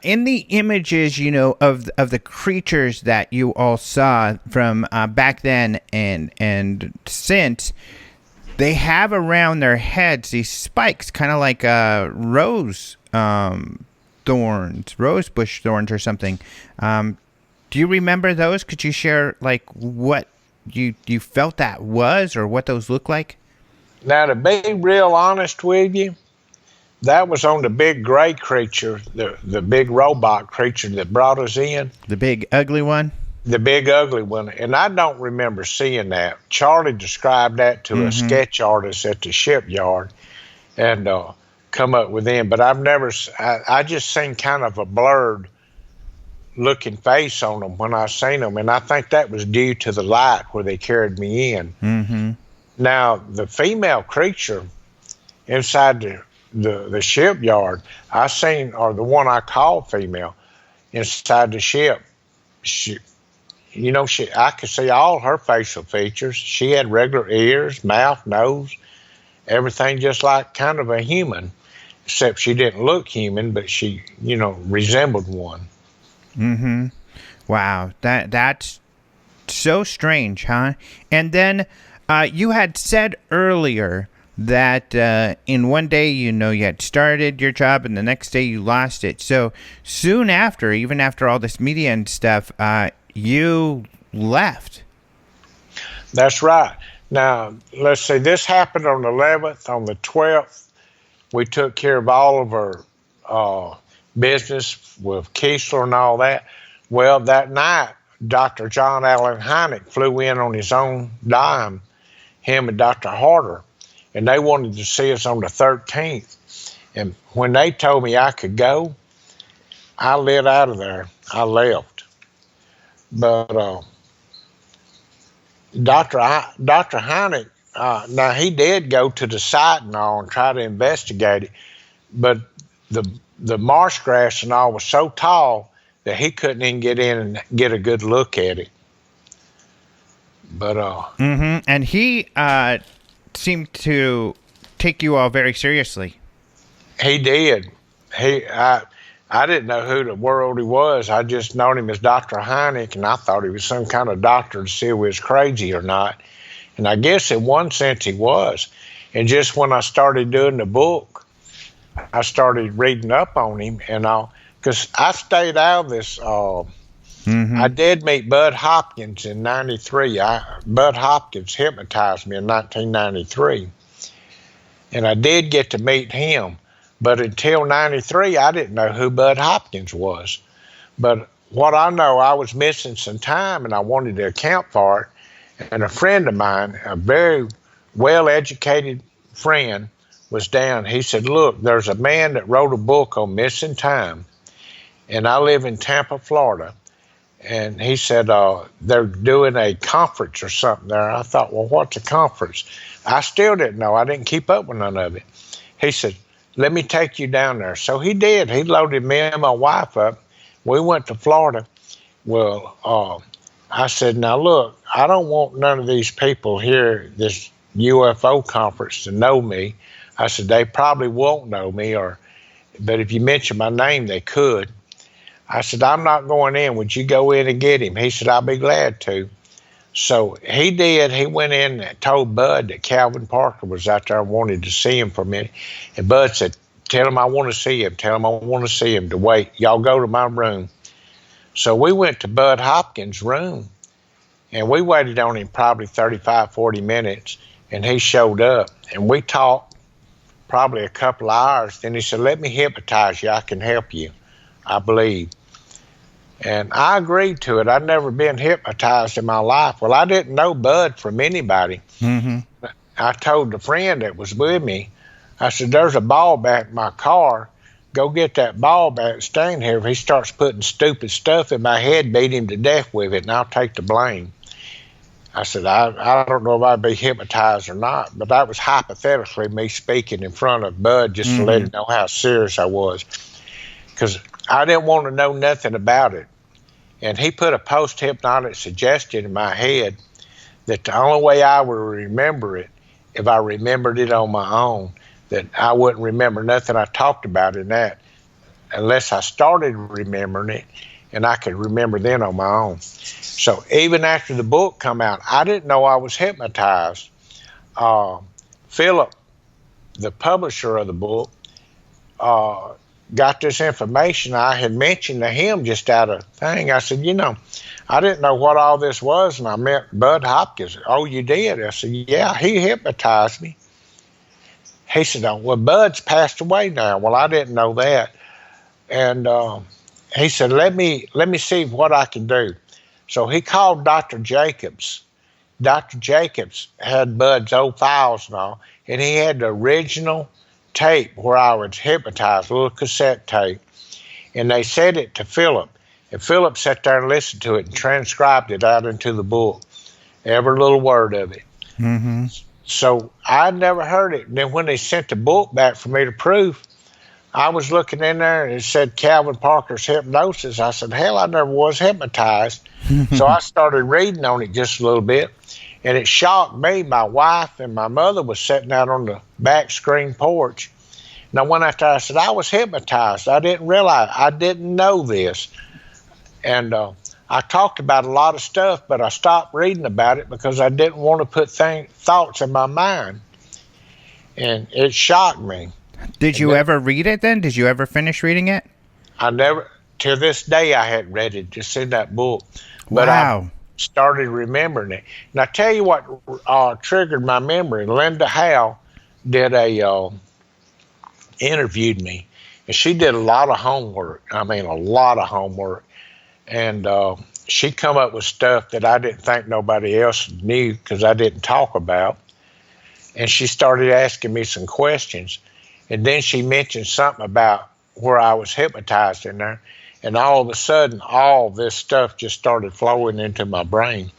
in the images, you know, of the creatures that you all saw from back then and since, they have around their heads these spikes, kind of like rose bush thorns or something. Do you remember those? Could you share, like, what you felt that was, or what those look like? Now, to be real honest with you, that was on the big gray creature, the big robot creature that brought us in. The big ugly one? The big ugly one. And I don't remember seeing that. Charlie described that to a sketch artist at the shipyard and come up with them. But I just seen kind of a blurred looking face on them when I seen them, and I think that was due to the light where they carried me in. Mm-hmm. Now, the female creature inside the shipyard, I seen, or the one I called female, inside the ship. I could see all her facial features. She had regular ears, mouth, nose, everything just like kind of a human, except she didn't look human, but she, resembled one. Mm-hmm. Wow, that's so strange, huh? And then you had said earlier that in one day, you had started your job, and the next day you lost it. So soon after, even after all this media and stuff, you left. That's right. Now, let's see, this happened on the 11th. On the 12th, we took care of all of our business with Kiesler and all that. Well, that night, Dr. John Allen Hynek flew in on his own dime, him and Dr. Harder, and they wanted to see us on the 13th. And when they told me I could go, I lit out of there. I left. But Dr. Hynek, now he did go to the site and all and try to investigate it, but the marsh grass and all was so tall that he couldn't even get in and get a good look at it. But and he seemed to take you all very seriously. He did. I didn't know who the world he was. I just known him as Dr. Hynek, and I thought he was some kind of doctor to see if he was crazy or not. And I guess in one sense he was. And just when I started doing the book, I started reading up on him and all, because I stayed out of this. I did meet Bud Hopkins in 93. Bud Hopkins hypnotized me in 1993. And I did get to meet him. But until 93, I didn't know who Bud Hopkins was. But what I know, I was missing some time and I wanted to account for it. And a friend of mine, a very well-educated friend, was down. He said, look, there's a man that wrote a book on missing time. And I live in Tampa, Florida. And he said, they're doing a conference or something there. I thought, well, what's a conference? I still didn't know. I didn't keep up with none of it. He said, let me take you down there. So he did. He loaded me and my wife up. We went to Florida. Well, I said, now look, I don't want none of these people here, this UFO conference, to know me. I said, they probably won't know me, but if you mention my name, they could. I said, I'm not going in. Would you go in and get him? He said, I'll be glad to. So he did. He went in and told Bud that Calvin Parker was out there and wanted to see him for a minute. And Bud said, tell him I want to see him. Tell him I want to see him to wait. Y'all go to my room. So we went to Bud Hopkins' room, and we waited on him probably 35, 40 minutes, and he showed up. And we talked probably a couple of hours. Then he said, let me hypnotize you. I can help you, I believe. And I agreed to it. I'd never been hypnotized in my life. Well, I didn't know Bud from anybody. I told the friend that was with me, I said, there's a ball bat in my car. Go get that ball bat, stand here. If he starts putting stupid stuff in my head, beat him to death with it, and I'll take the blame. I said, I don't know if I'd be hypnotized or not, but that was hypothetically me speaking in front of Bud just to let him know how serious I was. Because I didn't want to know nothing about it. And he put a post-hypnotic suggestion in my head that the only way I would remember it, if I remembered it on my own, that I wouldn't remember nothing I talked about in that unless I started remembering it, and I could remember then on my own. So even after the book come out, I didn't know I was hypnotized. Philip, the publisher of the book, got this information I had mentioned to him just out of thing. I said, I didn't know what all this was, and I met Bud Hopkins. Oh, you did? I said, yeah, he hypnotized me. He said, oh, well, Bud's passed away now. Well, I didn't know that. And he said, let me see what I can do. So he called Dr. Jacobs. Dr. Jacobs had Bud's old files and all, and he had the original tape where I was hypnotized, a little cassette tape, and they sent it to Philip. And Philip sat there and listened to it and transcribed it out into the book, every little word of it. So I never heard it. And then when they sent the book back for me to prove, I was looking in there and it said Calvin Parker's hypnosis. I said, hell, I never was hypnotized. So I started reading on it just a little bit, and it shocked me. My wife and my mother was sitting out on the back screen porch. And I went out there, I said, I was hypnotized. I didn't realize, I didn't know this. And I talked about a lot of stuff, but I stopped reading about it because I didn't want to put thoughts in my mind. And it shocked me. Did you ever read it then? Did you ever finish reading it? I never, to this day, I hadn't read it, just in that book. But wow. I started remembering it. And I tell you what triggered my memory. Linda Howe did interviewed me, and she did a lot of homework. I mean, a lot of homework. And she come up with stuff that I didn't think nobody else knew because I didn't talk about. And she started asking me some questions. And then she mentioned something about where I was hypnotized in there. And all of a sudden, all this stuff just started flowing into my brain.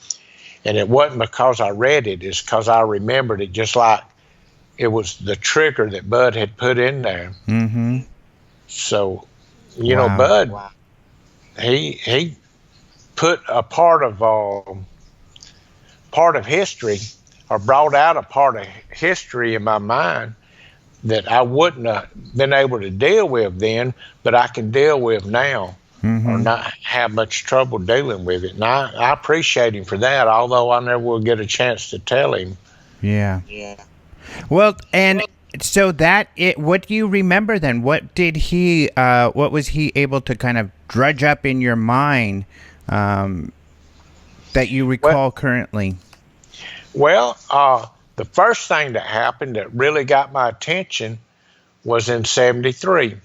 And it wasn't because I read it. It's because I remembered it just like it was the trigger that Bud had put in there. Mm-hmm. So, you know, Bud, he put a part of history, or brought out a part of history in my mind that I wouldn't have been able to deal with then, but I can deal with now, or not have much trouble dealing with it. And I appreciate him for that, although I never will get a chance to tell him. Yeah. Well, and so what do you remember then? What did what was he able to kind of dredge up in your mind that you recall currently? Well, the first thing that happened that really got my attention was in '73.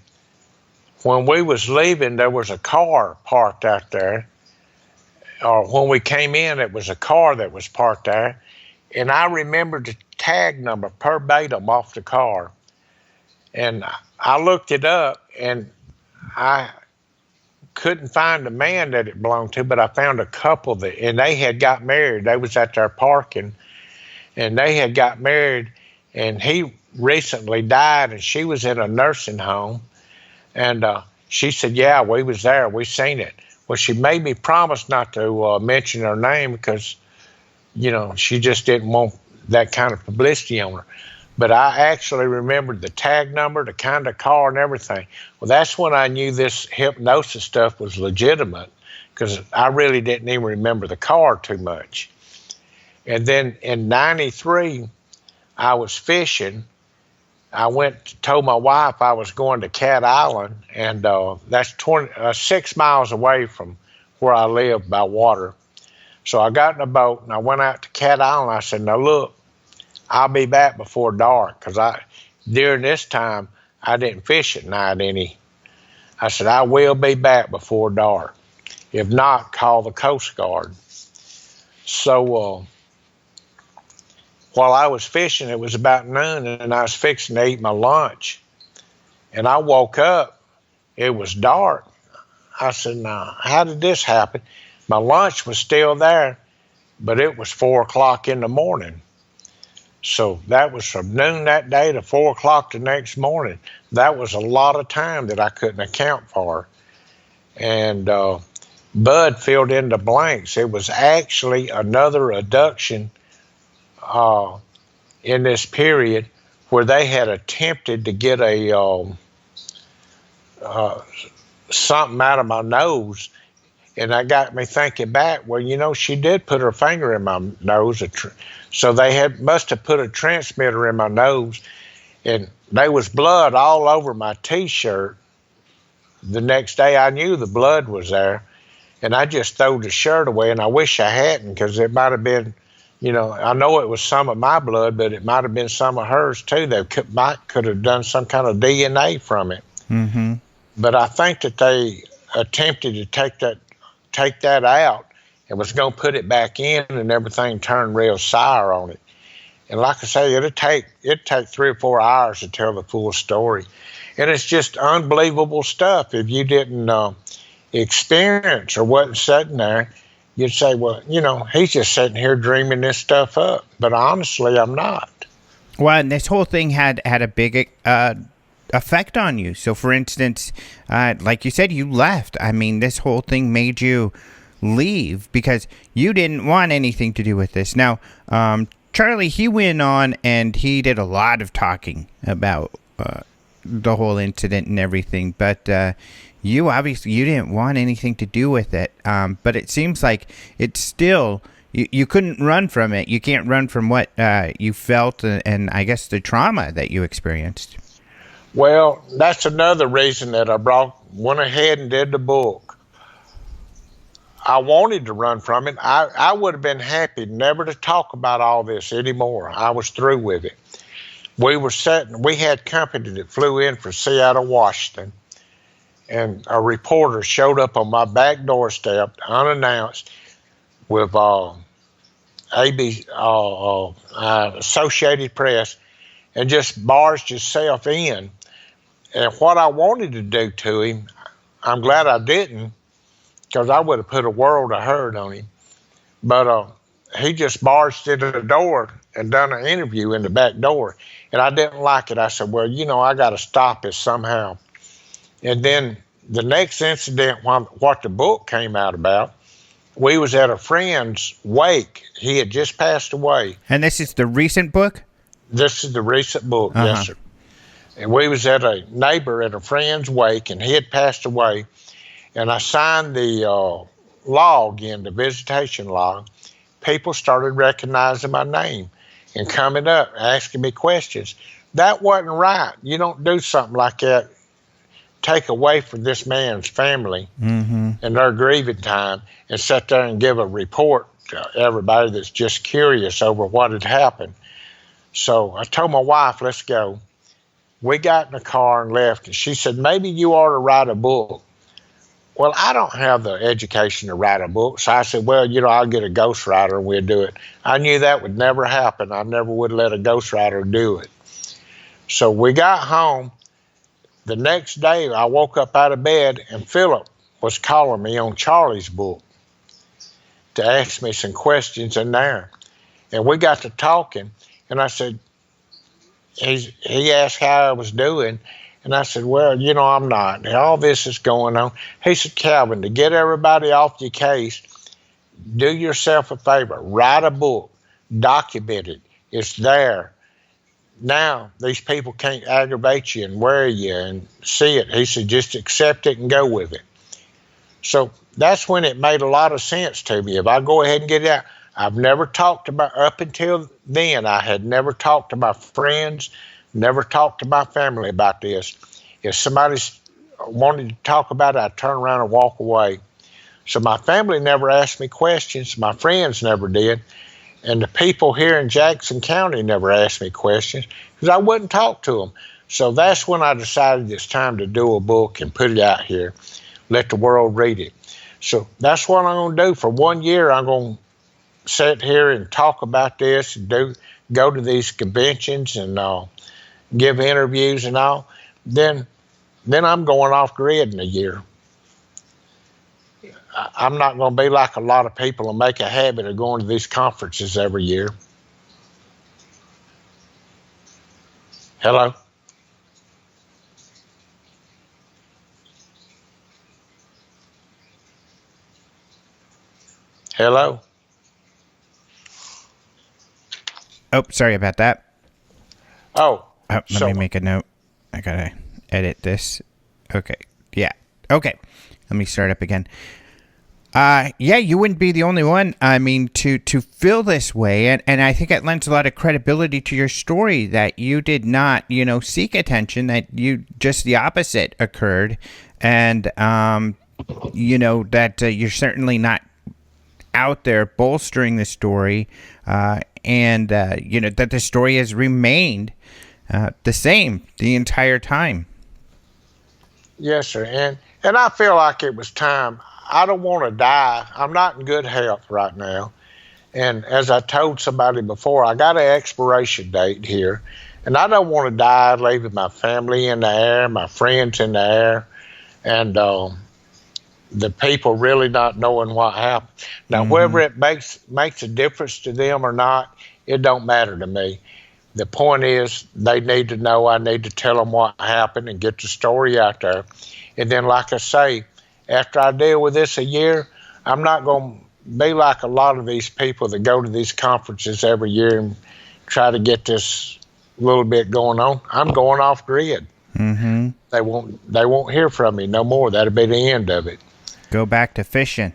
When we was leaving, there was a car parked out there. Or when we came in, it was a car that was parked there. And I remembered the tag number verbatim off the car. And I looked it up, and I couldn't find the man that it belonged to, but I found a couple and they had got married. They was at their parking, and they had got married, and he recently died, and she was in a nursing home. And she said, yeah, we was there. We seen it. Well, she made me promise not to mention her name because, you know, she just didn't want that kind of publicity on her. But I actually remembered the tag number, the kind of car, and everything. Well, that's when I knew this hypnosis stuff was legitimate, because I really didn't even remember the car too much. And then in '93, I was fishing. I told my wife I was going to Cat Island, and that's 6 miles away from where I live by water. So I got in a boat, and I went out to Cat Island. I said, now look, I'll be back before dark, because during this time, I didn't fish at night any. I said, I will be back before dark. If not, call the Coast Guard. So while I was fishing, it was about noon, and I was fixing to eat my lunch. And I woke up. It was dark. I said, now, how did this happen? My lunch was still there, but it was 4 o'clock in the morning. So that was from noon that day to 4 o'clock the next morning. That was a lot of time that I couldn't account for. And Bud filled in the blanks. It was actually another abduction in this period where they had attempted to get something out of my nose. And that got me thinking back, well, you know, she did put her finger in my nose. So they must have put a transmitter in my nose, and there was blood all over my T-shirt. The next day I knew the blood was there, and I just threw the shirt away, and I wish I hadn't, because it might have been, you know, I know it was some of my blood, but it might have been some of hers too. They could have done some kind of DNA from it. Mm-hmm. But I think that they attempted to take that out and was going to put it back in, and everything turned real sour on it. And like I say, it'd take 3 or 4 hours to tell the full story. And it's just unbelievable stuff. If you didn't experience or wasn't sitting there, you'd say, well, you know, he's just sitting here dreaming this stuff up. But honestly, I'm not. Well, and this whole thing had a big effect on you. So, for instance, like you said, you left. I mean, this whole thing made you leave because you didn't want anything to do with this. Now, Charlie, he went on and he did a lot of talking about the whole incident and everything, but you didn't want anything to do with it. But it seems like it's still... You couldn't run from it. You can't run from what you felt and I guess the trauma that you experienced. Well, that's another reason that I went ahead and did the book. I wanted to run from it. I would have been happy never to talk about all this anymore. I was through with it. We had company that flew in from Seattle, Washington, and a reporter showed up on my back doorstep unannounced with Associated Press, and just barged himself in. And what I wanted to do to him, I'm glad I didn't, because I would have put a world of hurt on him. But he just barged into the door and done an interview in the back door. And I didn't like it. I said, well, I got to stop this somehow. And then the next incident, what the book came out about, we was at a friend's wake. He had just passed away. And this is the recent book? This is the recent book, yes, sir. And we was at a neighbor at a friend's wake, and he had passed away. And I signed the log in, the visitation log. People started recognizing my name and coming up, asking me questions. That wasn't right. You don't do something like that, take away from this man's family and their grieving time and sit there and give a report to everybody that's just curious over what had happened. So I told my wife, let's go. We got in the car and left, and she said, maybe you ought to write a book. Well, I don't have the education to write a book, so I said, well, I'll get a ghostwriter and we'll do it. I knew that would never happen. I never would let a ghostwriter do it. So we got home. The next day, I woke up out of bed, and Philip was calling me on Charlie's book to ask me some questions in there. And we got to talking, and I said, he asked how I was doing, and I said, well, I'm not. All this is going on. He said, Calvin, to get everybody off your case, do yourself a favor. Write a book. Document it. It's there. Now, these people can't aggravate you and worry you and see it. He said, just accept it and go with it. So that's when it made a lot of sense to me. If I go ahead and get it out, I've never talked about, up until then, I had never talked to my friends, never talked to my family about this. If somebody wanted to talk about it, I'd turn around and walk away. So my family never asked me questions. My friends never did. And the people here in Jackson County never asked me questions because I wouldn't talk to them. So that's when I decided it's time to do a book and put it out here, let the world read it. So that's what I'm going to do. For 1 year, I'm going to sit here and talk about this, and go to these conventions and give interviews and all. Then I'm going off grid in a year. I'm not going to be like a lot of people and make a habit of going to these conferences every year. Hello? Hello? Oh, sorry about that. Let me make a note. I got to edit this. Okay. Yeah. Okay. Let me start up again. You wouldn't be the only one. I mean, to feel this way, and I think it lends a lot of credibility to your story that you did not, seek attention, that you just the opposite occurred, and that you're certainly not out there bolstering the story, and that the story has remained the same the entire time. Yes, sir, and I feel like it was time. I don't want to die. I'm not in good health right now. And as I told somebody before, I got an expiration date here. And I don't want to die leaving my family in the air, my friends in the air, and the people really not knowing what happened. Now, whether it makes a difference to them or not, it don't matter to me. the point is, they need to know. I need to tell them what happened and get the story out there. And then, like I say, after I deal with this a year, I'm not going to be like a lot of these people that go to these conferences every year and try to get this little bit going on. I'm going off grid. Mm-hmm. They won't hear from me no more. That'll be the end of it. Go back to fishing.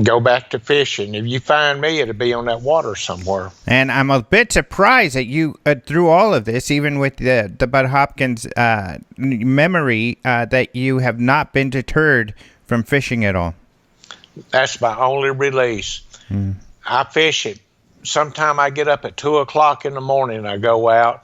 Go back to fishing. If you find me, it'll be on that water somewhere. And I'm a bit surprised that you, through all of this, even with the Bud Hopkins memory, that you have not been deterred from fishing at all. That's my only release. I fish it. Sometime I get up at 2 o'clock in the morning, I go out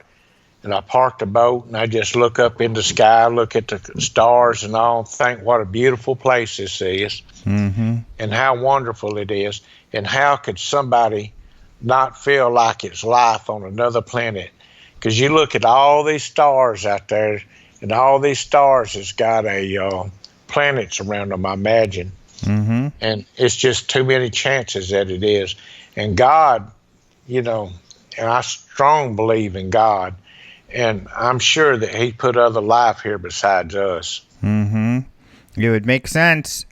and I park the boat and I just look up in the sky, look at the stars and all, think what a beautiful place this is. Mm-hmm. And how wonderful it is, and how could somebody not feel like it's life on another planet? Because you look at all these stars out there, and all these stars has got a planets around them, I imagine. Mm-hmm. And it's just too many chances that it is. And God, and I strong believe in God, and I'm sure that He put other life here besides us. Mm-hmm. It would make sense.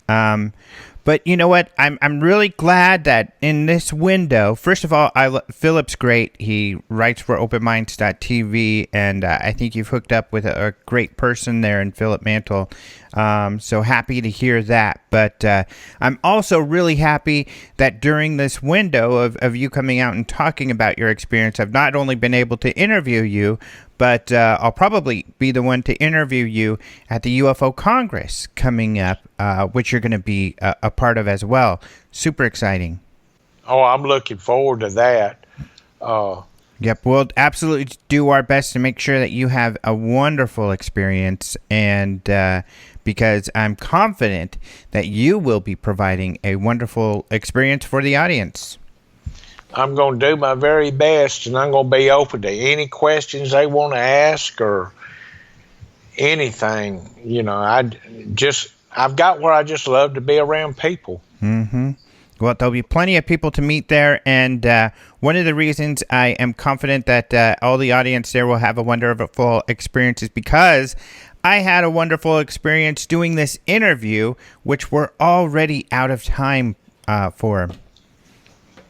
But you know what? I'm really glad that in this window, first of all, Philip's great. He writes for openminds.tv, and I think you've hooked up with a great person there in Philip Mantle. So happy to hear that. But I'm also really happy that during this window of you coming out and talking about your experience, I've not only been able to interview you, but I'll probably be the one to interview you at the UFO Congress coming up, which you're going to be a part of as well. Super exciting. Oh, I'm looking forward to that. Yep, we'll absolutely do our best to make sure that you have a wonderful experience, and because I'm confident that you will be providing a wonderful experience for the audience. I'm going to do my very best, and I'm going to be open to any questions they want to ask or anything. I've got where I just love to be around people. Mm-hmm. Well, there'll be plenty of people to meet there, and one of the reasons I am confident that all the audience there will have a wonderful experience is because I had a wonderful experience doing this interview, which we're already out of time for.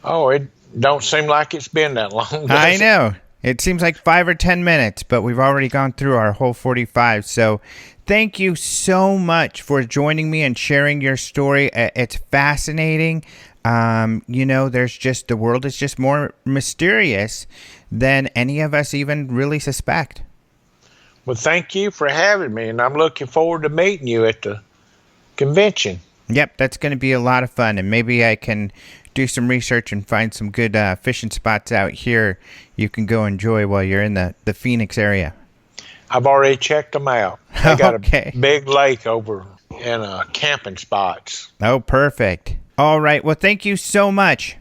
Oh, it don't seem like it's been that long. I know. It seems like 5 or 10 minutes, but we've already gone through our whole 45. So thank you so much for joining me and sharing your story. It's fascinating. The world is just more mysterious than any of us even really suspect. Well, thank you for having me, and I'm looking forward to meeting you at the convention. Yep, that's going to be a lot of fun, and maybe I can do some research and find some good fishing spots out here you can go enjoy while you're in the Phoenix area. I've already checked them out. They got Okay. a big lake over in camping spots. Oh, perfect. All right. Well, thank you so much.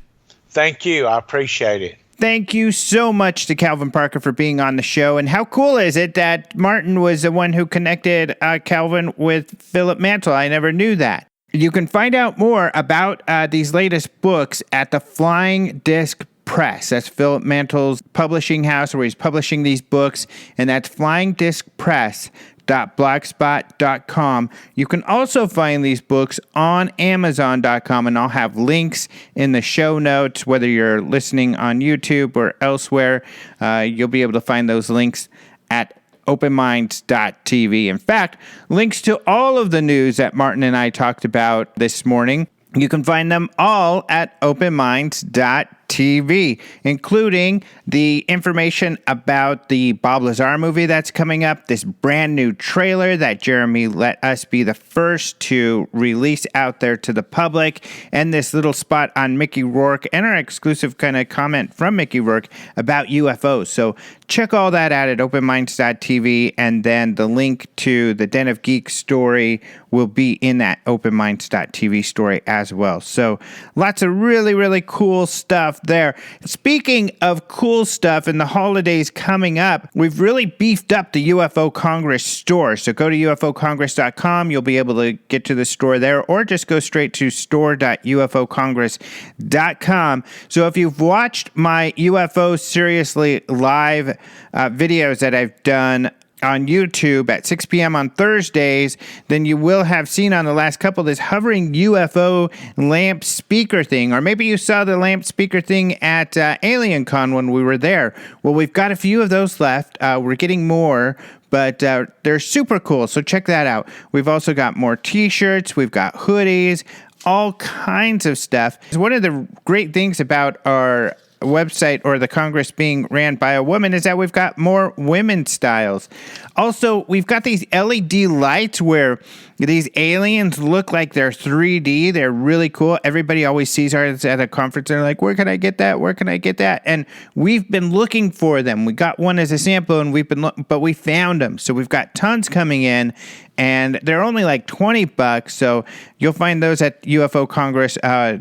Thank you. I appreciate it. Thank you so much to Calvin Parker for being on the show. And how cool is it that Martin was the one who connected Calvin with Philip Mantle? I never knew that. You can find out more about these latest books at the Flying Disc Press. That's Philip Mantle's publishing house where he's publishing these books, and that's flyingdiscpress.blogspot.com. You can also find these books on Amazon.com, and I'll have links in the show notes, whether you're listening on YouTube or elsewhere. You'll be able to find those links at openminds.tv. In fact, links to all of the news that Martin and I talked about this morning, you can find them all at openminds.tv, including the information about the Bob Lazar movie that's coming up, this brand new trailer that Jeremy let us be the first to release out there to the public, and this little spot on Mickey Rourke and our exclusive kind of comment from Mickey Rourke about UFOs. So check all that out at openminds.tv, and then the link to the Den of Geeks story will be in that openminds.tv story as well. So lots of really, really cool stuff there. Speaking of cool stuff and the holidays coming up, we've really beefed up the UFO Congress store. So go to ufocongress.com. You'll be able to get to the store there, or just go straight to store.ufocongress.com. So if you've watched my UFO Seriously Live videos that I've done on YouTube at 6 p.m. on Thursdays, then you will have seen on the last couple this hovering UFO lamp speaker thing. Or maybe you saw the lamp speaker thing at Alien Con when we were there. Well, we've got a few of those left. We're getting more, but they're super cool, so check that out. We've also got more t-shirts. We've got hoodies, all kinds of stuff. One of the great things about our website, or the Congress being ran by a woman, is that we've got more women's styles. Also, we've got these LED lights where these aliens look like they're 3D. They're really cool. Everybody always sees ours at a conference. They're like, where can I get that? Where can I get that? And we've been looking for them. We got one as a sample, and but we found them. So we've got tons coming in, and they're only like $20. So you'll find those at UFO Congress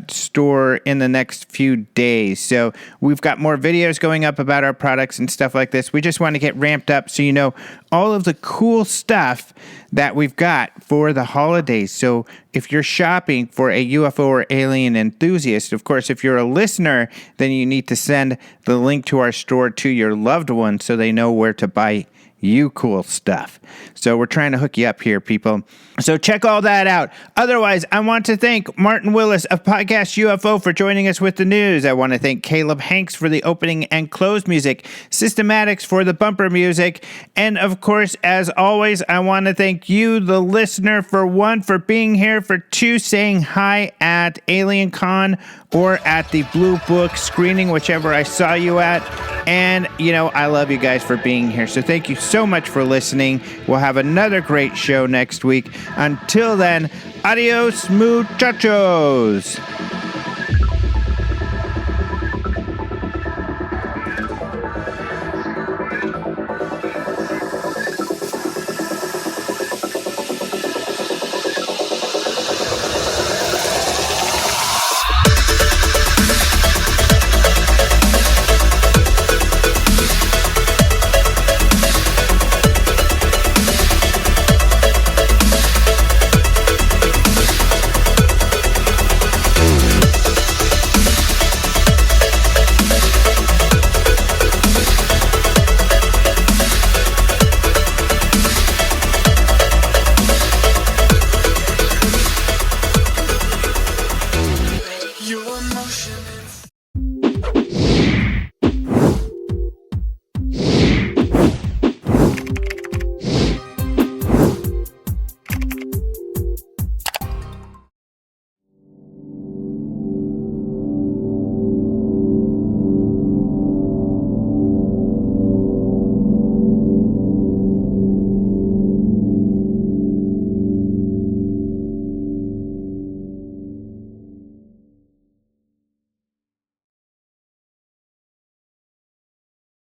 store in the next few days. So we've got more videos going up about our products and stuff like this. We just want to get ramped up so you know all of the cool stuff that we've got for the holidays. So if you're shopping for a UFO or alien enthusiast, of course, if you're a listener, then you need to send the link to our store to your loved one so they know where to buy you cool stuff. So we're trying to hook you up here, people. So check all that out. Otherwise, I want to thank Martin Willis of Podcast UFO for joining us with the news. I want to thank Caleb Hanks for the opening and close music, Systematics for the bumper music, and of course, as always, I want to thank you, the listener, for one, for being here, for two, saying hi at Alien Con or at the Blue Book screening, whichever I saw you at. And, you know, I love you guys for being here. So thank you so much for listening. We'll have another great show next week. Until then, adios, muchachos.